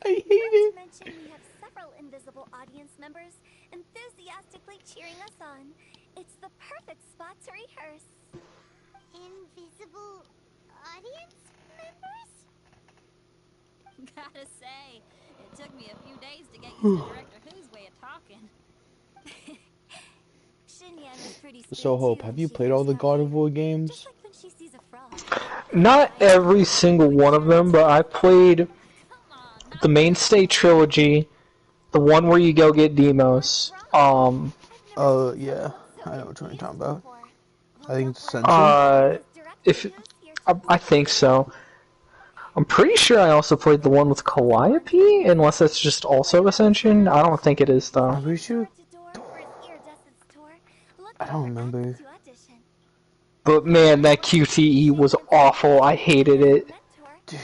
I hate it. Not to mention we have several invisible audience members enthusiastically cheering us on. It's the perfect spot to rehearse. Invisible audience members? Gotta say, it took me a few days to get used to Director Who's way of talking. So, Hope, have you played all the God of War games? Not every single one of them, but I played the Mainstay trilogy, the one where you go get Demos. Yeah, I know what you're talking about. I think it's Ascension. I think so. I'm pretty sure I also played the one with Calliope, unless that's just also Ascension. I don't think it is, though. I'm pretty sure. I don't remember. But man, that QTE was awful. I hated it. Dude.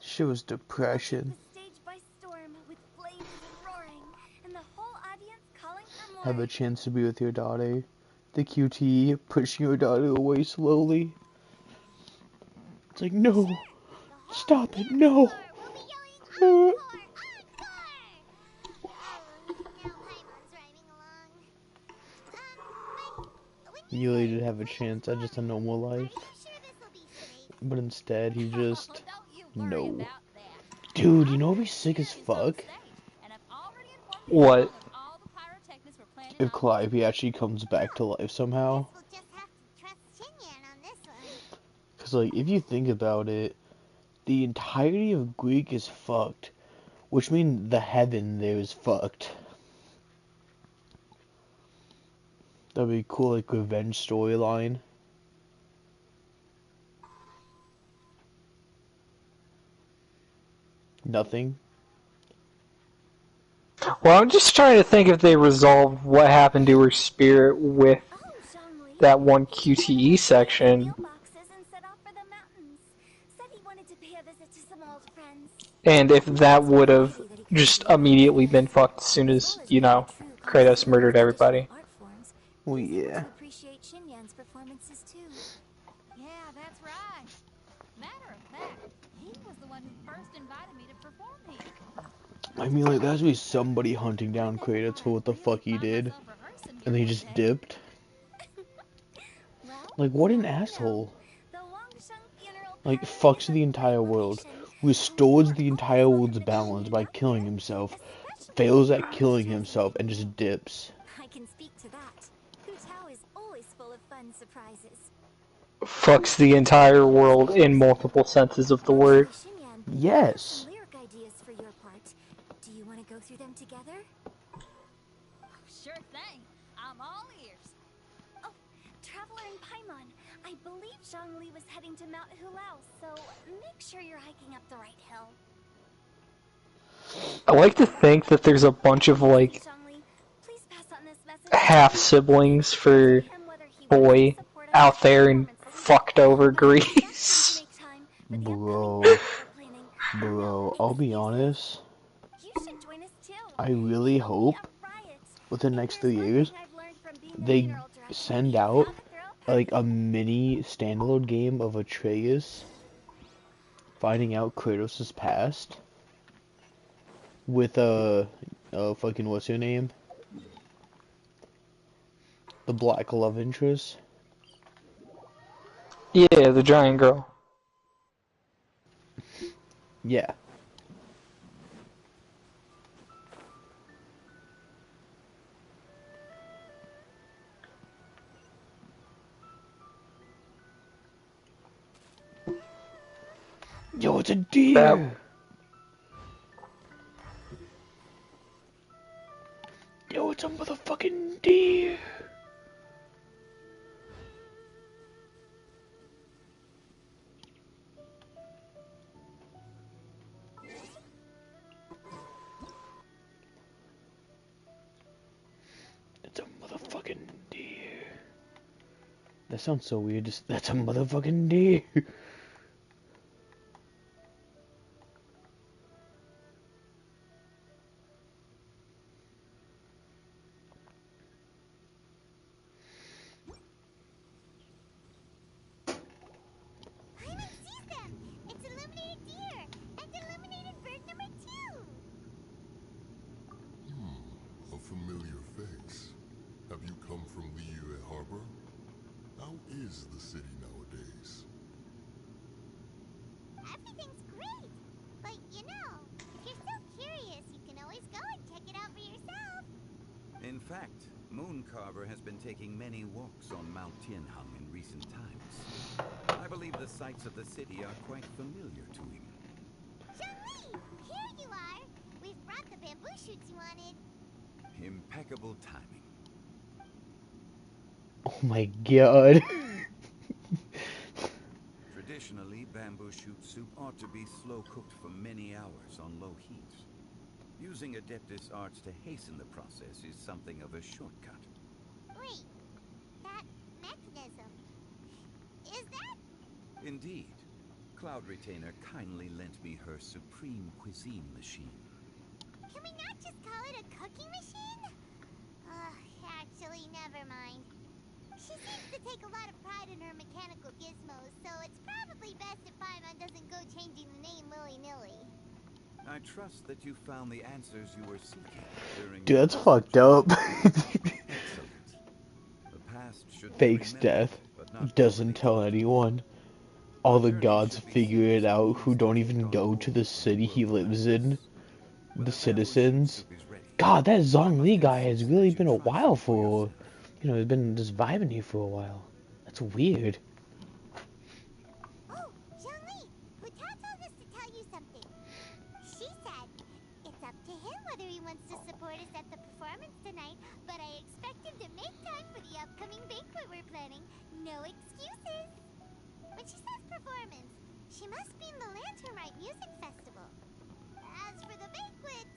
Shit was depression. Have a chance to be with your daughter. The QTE pushing your daughter away slowly. It's like, no. Stop it, no. You really did have a chance at just a normal life. But instead, he just... No. Dude, you know what'd be sick as fuck? What? If Calliope actually comes back to life somehow. Because, like, if you think about it, the entirety of Greek is fucked. Which means the heaven there is fucked. That'd be a cool, like, revenge storyline. Nothing. Well, I'm just trying to think if they resolved what happened to her spirit with that one QTE section. And if that would have just immediately been fucked as soon as, you know, Kratos murdered everybody. Well, yeah. Appreciate Shinyan's performances too. Yeah, that's right. Matter of fact, he was the one who first invited me to perform here. I mean, like, there has to be somebody hunting down Kratos for what the fuck he did. And then he just dipped. Like, what an asshole. Like, fucks the entire world. Restores the entire world's balance by killing himself. Fails at killing himself and just dips. I can speak to that. Hu Tao is always full of fun surprises. Fucks the entire world in multiple senses of the word. Yes. Lyric ideas for your part. Do you want to go through them together? Sure thing. I'm all ears. Oh, Traveler and Paimon. I believe Zhongli was heading to Mount Hulao, so make sure you're hiking up the right hill. I like to think that there's a bunch of, like, half-siblings for Boy out there in fucked over Greece. Bro, I'll be honest. I really hope within the next 3 years they send out like a mini standalone game of Atreus finding out Kratos' past with fucking what's her name? The black love interest. Yeah, the giant girl. Yeah. Yo, it's a deer! Yo, it's a motherfucking deer! It's a motherfucking deer. That sounds so weird, just, that's a motherfucking deer! Familiar face. Have you come from Liyue Harbor? How is the city nowadays? Everything's great. But you know, if you're so curious, you can always go and check it out for yourself. In fact, Mooncarver has been taking many walks on Mount Tianheng in recent times. I believe the sights of the city are quite familiar to him. Zhongli, here you are. We've brought the bamboo shoots you wanted. Impeccable timing. Oh my god. Traditionally, bamboo shoot soup ought to be slow cooked for many hours on low heat. Using Adeptus arts to hasten the process is something of a shortcut. Wait, that mechanism, is that? Indeed. Cloud Retainer kindly lent me her supreme cuisine machine. Can we not just call it a cooking machine? Actually, never mind. She seems to take a lot of pride in her mechanical gizmos, so it's probably best if Paimon doesn't go changing the name willy-nilly. I trust that you found the answers you were seeking during... Dude, that's fucked up. Fakes death. Doesn't tell anyone. All the gods figure it out who don't even go to the city he lives in. The citizens. God, that Zhongli guy has really been a while for... You know, he's been just vibing here for a while. That's weird. to him whether he wants to support us at the performance tonight, but I expect him to make time for the upcoming banquet we're planning. No excuses. When she says performance, she must mean the Lanternite Music Festival. As for the banquet,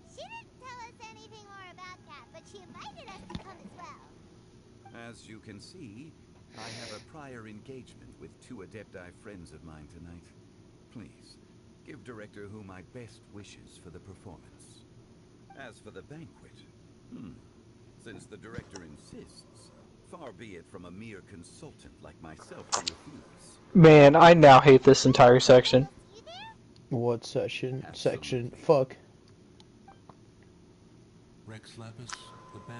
she didn't tell us anything more about that, but she invited us to come as well. As you can see, I have a prior engagement with 2 Adepti friends of mine tonight. Please, give Director Who my best wishes for the performance. As for the banquet, since the Director insists, far be it from a mere consultant like myself to refuse. Man, I now hate this entire section. What section? Absolutely. Fuck. Rex Lapis,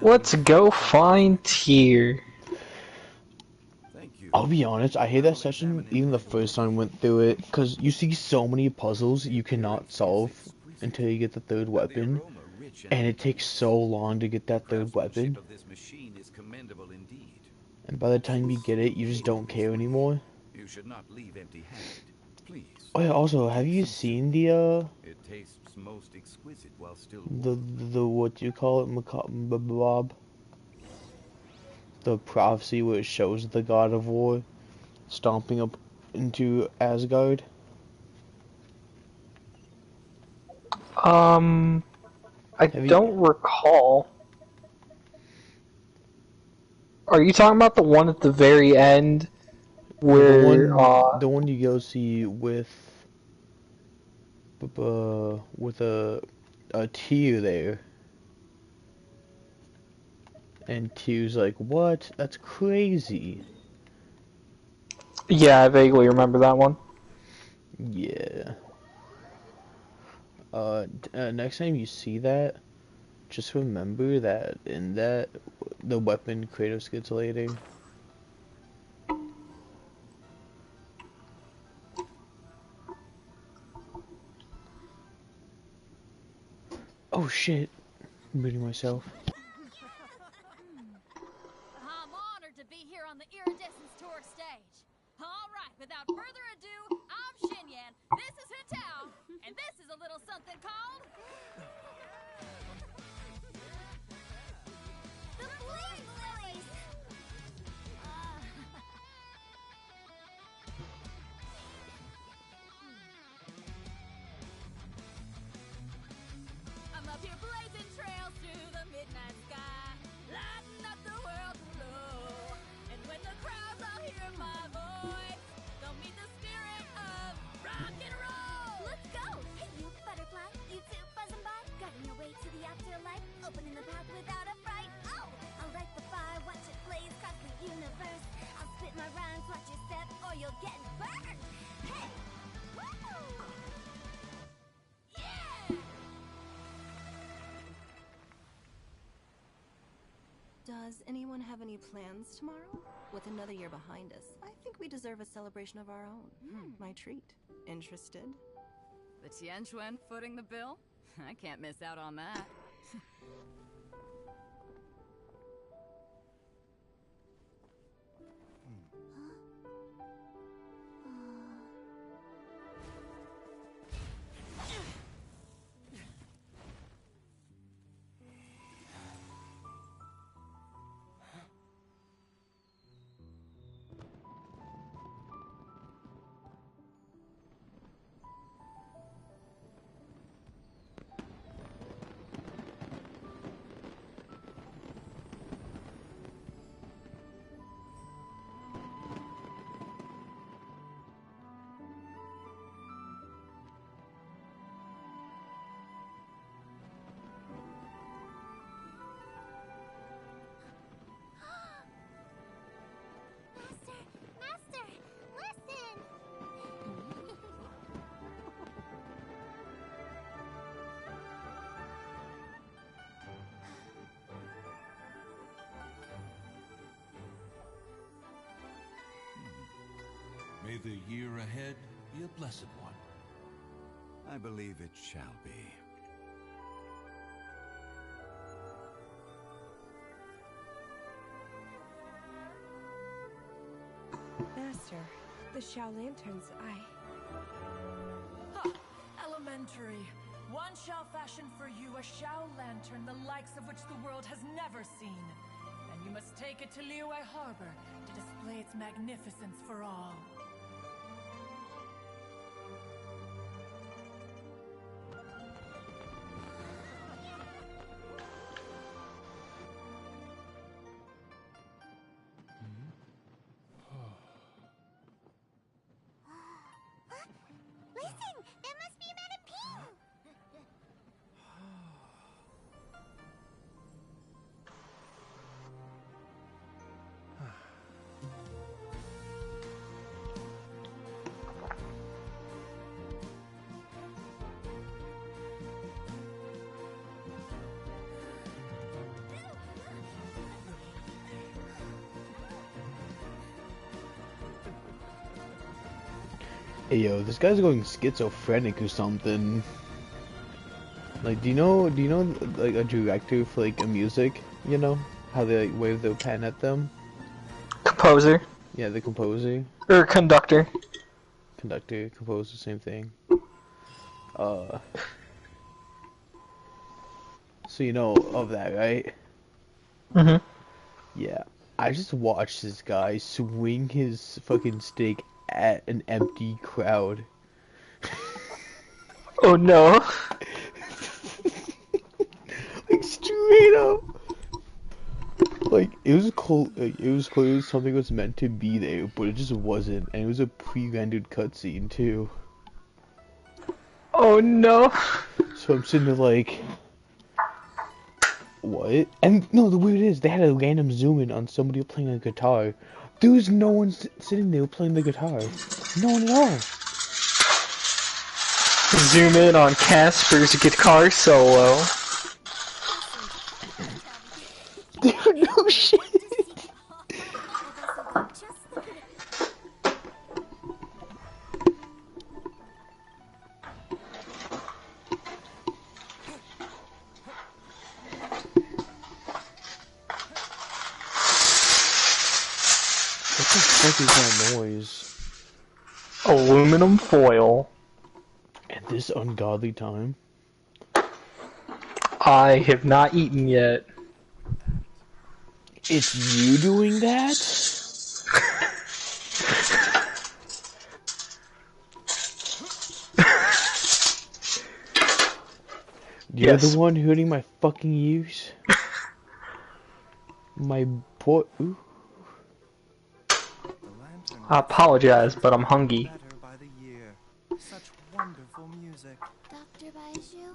Let's go find Tyr. Thank you. I'll be honest, I hate that section even the first time I went through it, because you see so many puzzles you cannot solve until you get the 3rd weapon, and it takes so long to get that 3rd weapon, Of this machine is commendable indeed. and by the time you get it, you just don't care anymore. You should not leave empty-handed. Please. Oh yeah, also, have you seen the, It tastes most exquisite while still the what do you call it, Bob? The prophecy where it shows the god of war stomping up into Asgard? I don't recall. Are you talking about the one at the very end where the one you go see with a Tear there, and Tyr's like, "What? That's crazy." Yeah, I vaguely remember that one. Yeah. Next time you see that, just remember that in that, the weapon Kratos gets later. Oh shit. I'm muting myself. I'm honored to be here on the Iridescence Tour stage. All right, without further ado, I'm Xinyan, this is Hitao, and this is a little something called... The Flame Lilies! I'm up here blazing trails through the midnight sky, lighting up the world below. And when the crowds all hear my voice, they'll meet the spirit of rock and roll. Let's go! Hey, you butterfly, you two buzzing by, guiding your way to the afterlife, opening the path without a fright. Oh, I'll light the fire, watch it blaze across the universe. I'll spit my rhymes, watch your step, or you'll get burned. Hey! Woo! Yeah! Does anyone have any plans tomorrow? With another year behind us, I think we deserve a celebration of our own. My treat. Interested? The Tianquan footing the bill? I can't miss out on that. Master, listen! May the year ahead be a blessed one. I believe it shall be. Master, the Xiao Lanterns, Huh, elementary. One shall fashion for you a Shao lantern the likes of which the world has never seen. And you must take it to Liyue Harbor to display its magnificence for all. Listen, that must be Madame Ping. Hey yo, this guy's going schizophrenic or something. Like, do you know like a director for like a music? You know how they like wave their pen at them? Composer. Yeah, the composer. Or conductor. Conductor, composer, same thing. So you know of that, right? Mhm. Yeah. I just watched this guy swing his fucking stick at an empty crowd. Oh no. Like straight up. Like it was cool. Like, it was clear something was meant to be there, but it just wasn't, and it was a pre-rendered cutscene too. Oh no. So I'm sitting there like, what? And no, the weird is they had a random zoom in on somebody playing a guitar. There was no one sitting there playing the guitar. No one at all. Zoom in on Casper's guitar solo. Dude, no shit. What the fuck is that noise? Aluminum foil. At this ungodly time? I have not eaten yet. It's you doing that? You're Yes. the one hurting my fucking ears? My poor... Ooh. I apologize, but I'm hungry. Such wonderful music. Dr. Baiju,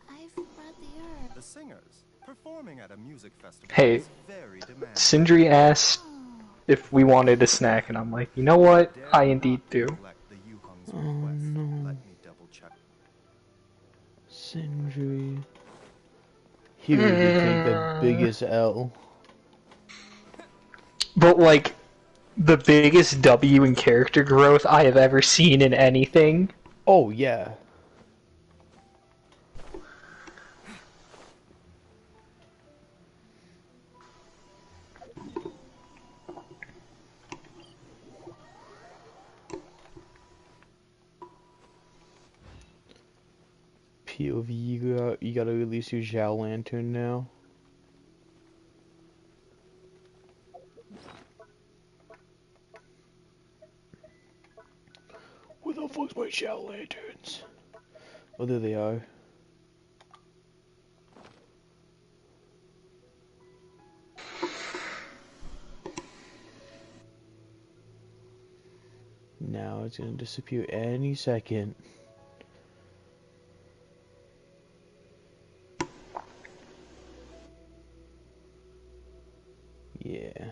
I've brought the herb. The singers performing at a music festival Hey, is very demanding. Sindri asked if we wanted a snack, and I'm like, you know what? I indeed do. Oh no. Sindri. He really take the biggest L. But like, the biggest W in character growth I have ever seen in anything. Oh yeah. POV, you gotta release your Zhao Lantern now. Where the fuck's my Zhao Lanterns? Oh, there they are. Now it's gonna disappear any second. Yeah.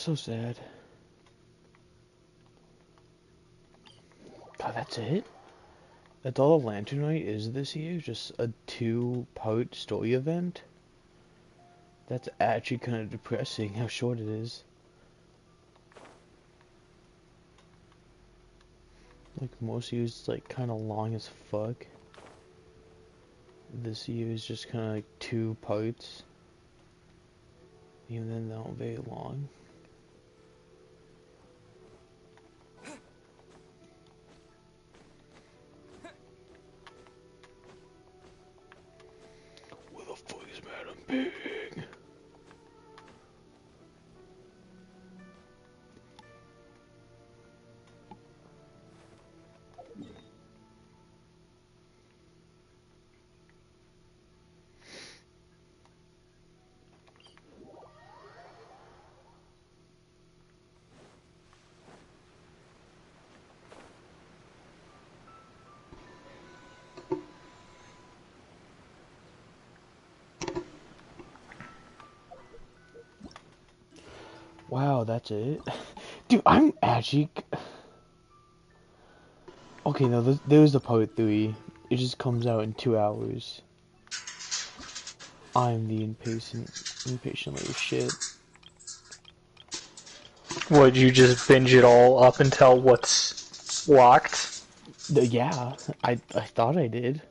So sad. God, that's it? That's all the Lantern Night is this year? Just a 2-part story event? That's actually kind of depressing how short it is. Like, most years, like, kind of long as fuck. This year is just kind of like 2 parts. Even then, not very long. Where the fuck is Madam Pig? Wow, that's it? Dude, I'm actually... Okay, no, there's the part 3. It just comes out in 2 hours. I'm the impatient little shit. Would you just binge it all up until what's locked? Yeah, I thought I did.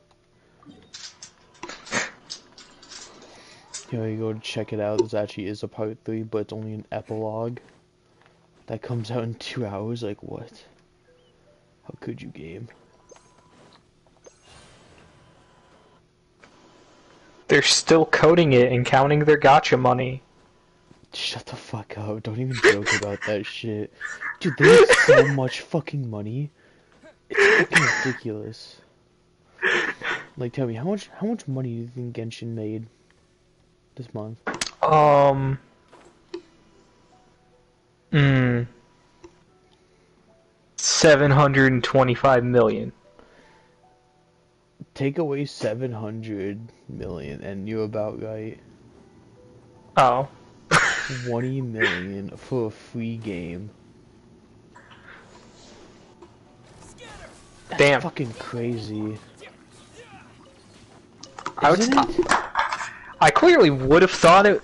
Here you go to check it out. This actually is a part 3, but it's only an epilogue. That comes out in 2 hours, like what? How could you, game? They're still coding it and counting their gotcha money. Shut the fuck up, don't even joke about that shit. Dude, they make so much fucking money. It's fucking ridiculous. Like, tell me, how much money do you think Genshin made this month? 725 million. Take away 700 million and you're about right. Oh. 20 million for a free game. That's Damn. fucking crazy. I clearly would have thought it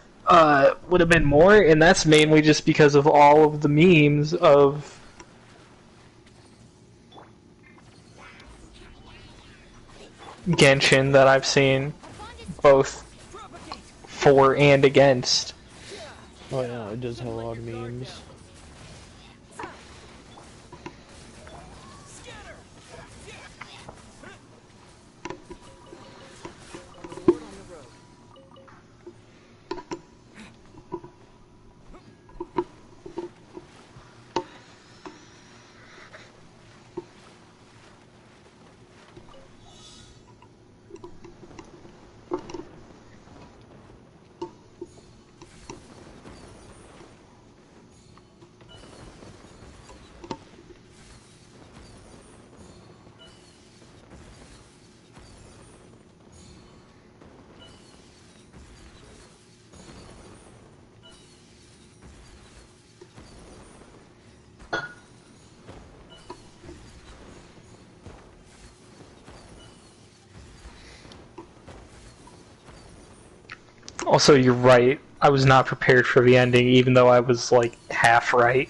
would have been more, and that's mainly just because of all of the memes of Genshin that I've seen, both for and against. Oh yeah, it does have a lot of memes. Also, you're right. I was not prepared for the ending, even though I was like half right.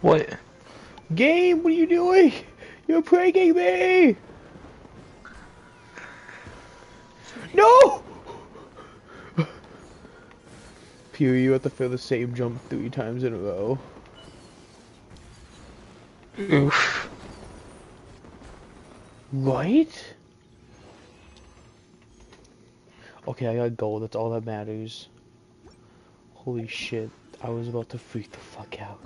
What? Game, what are you doing? You're pranking me! No! Pew, you have to fail the same jump 3 times in a row. Oof. Right? Okay, I got gold, that's all that matters. Holy shit, I was about to freak the fuck out.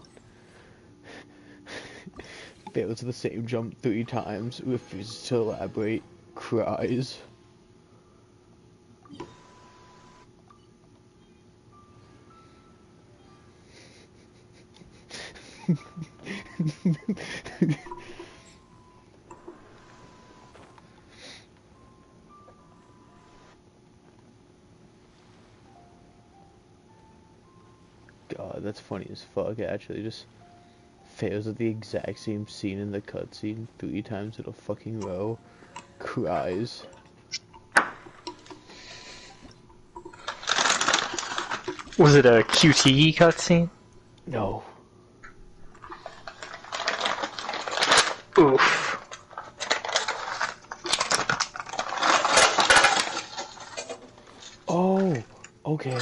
Fails the same jump 3 times, refuses to elaborate. cries. God, that's funny as fuck, actually. Just fails at the exact same scene in the cutscene 3 times in a fucking row. Cries. Was it a QTE cutscene? No. Oof. Oh, okay.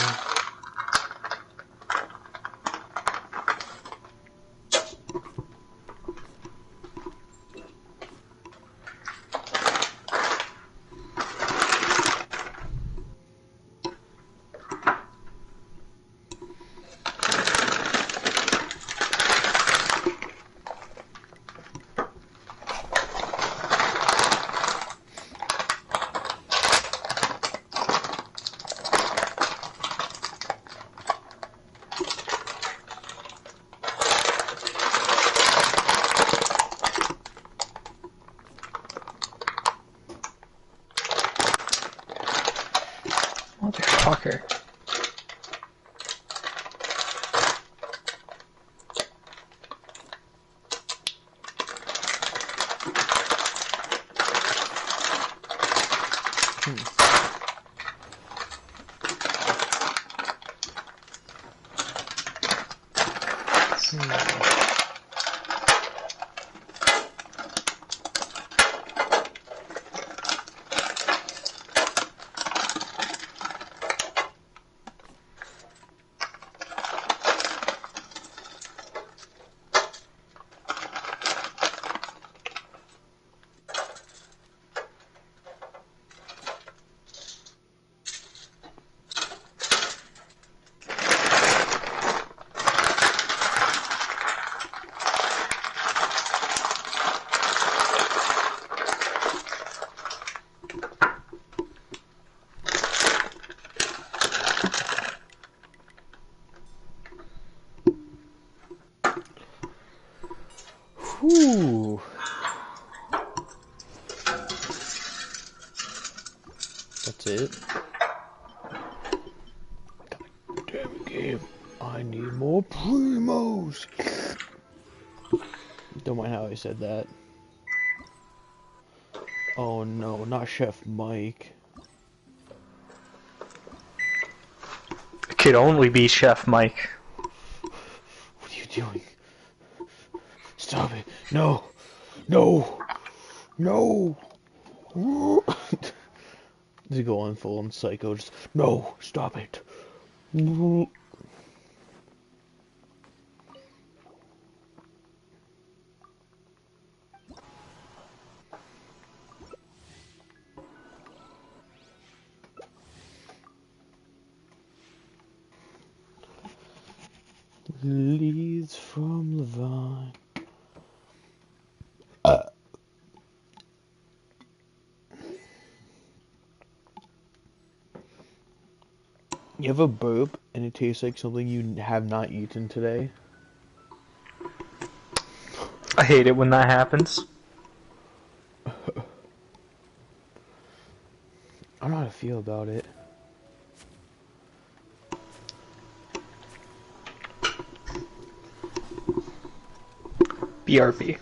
Motherfucker. Whew. That's it. God damn it, game. I need more primos. Don't mind how I said that. Oh no, not Chef Mike. It could only be Chef Mike. What are you doing? Stop it. No. No. No. Just go on full on psycho. Just, no. Stop it. Leaves from the vine. You have a burp and it tastes like something you have not eaten today? I hate it when that happens. I don't know how to feel about it. BRB.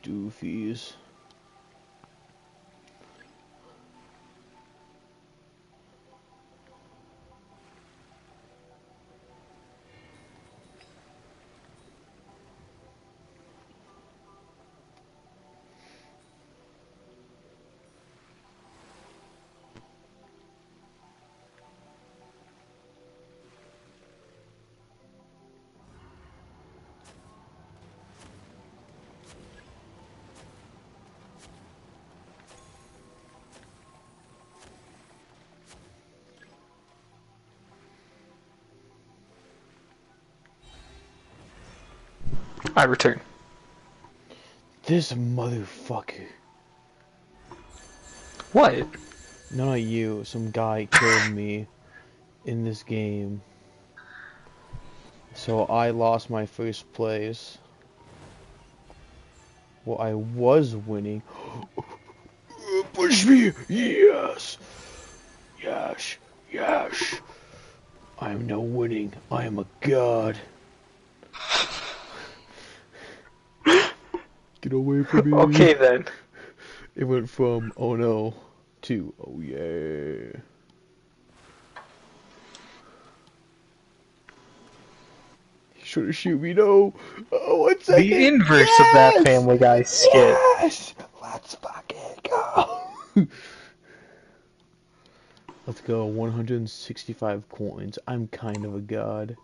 doofies. I return. This motherfucker. What? Not you. Some guy killed me in this game. So I lost my first place. Well, I was winning. Push me! Yes! Yes! Yes! I am now winning. I am a god. Get away from me. Okay then. It went from oh no to oh yeah. He's trying to shoot me, no. Oh, 1 second. The inverse yes! of that Family Guy skit. Yes! Let's fucking go. Let's go. 165 coins. I'm kind of a god.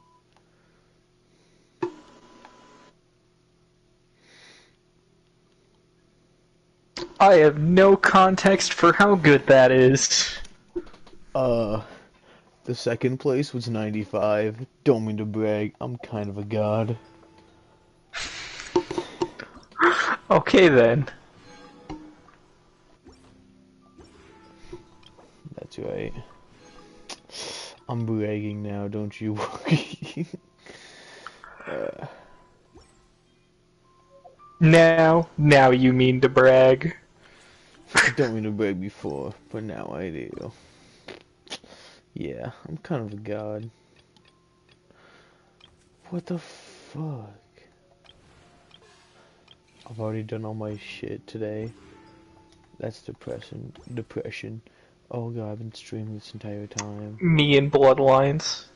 I have no context for how good that is. The second place was 95. Don't mean to brag. I'm kind of a god. Okay then. That's right. I'm bragging now, don't you worry. Now you mean to brag. I don't mean to brag before, but now I do. Yeah, I'm kind of a god. What the fuck? I've already done all my shit today. That's depression. Oh god, I've been streaming this entire time. Me and Bloodlines.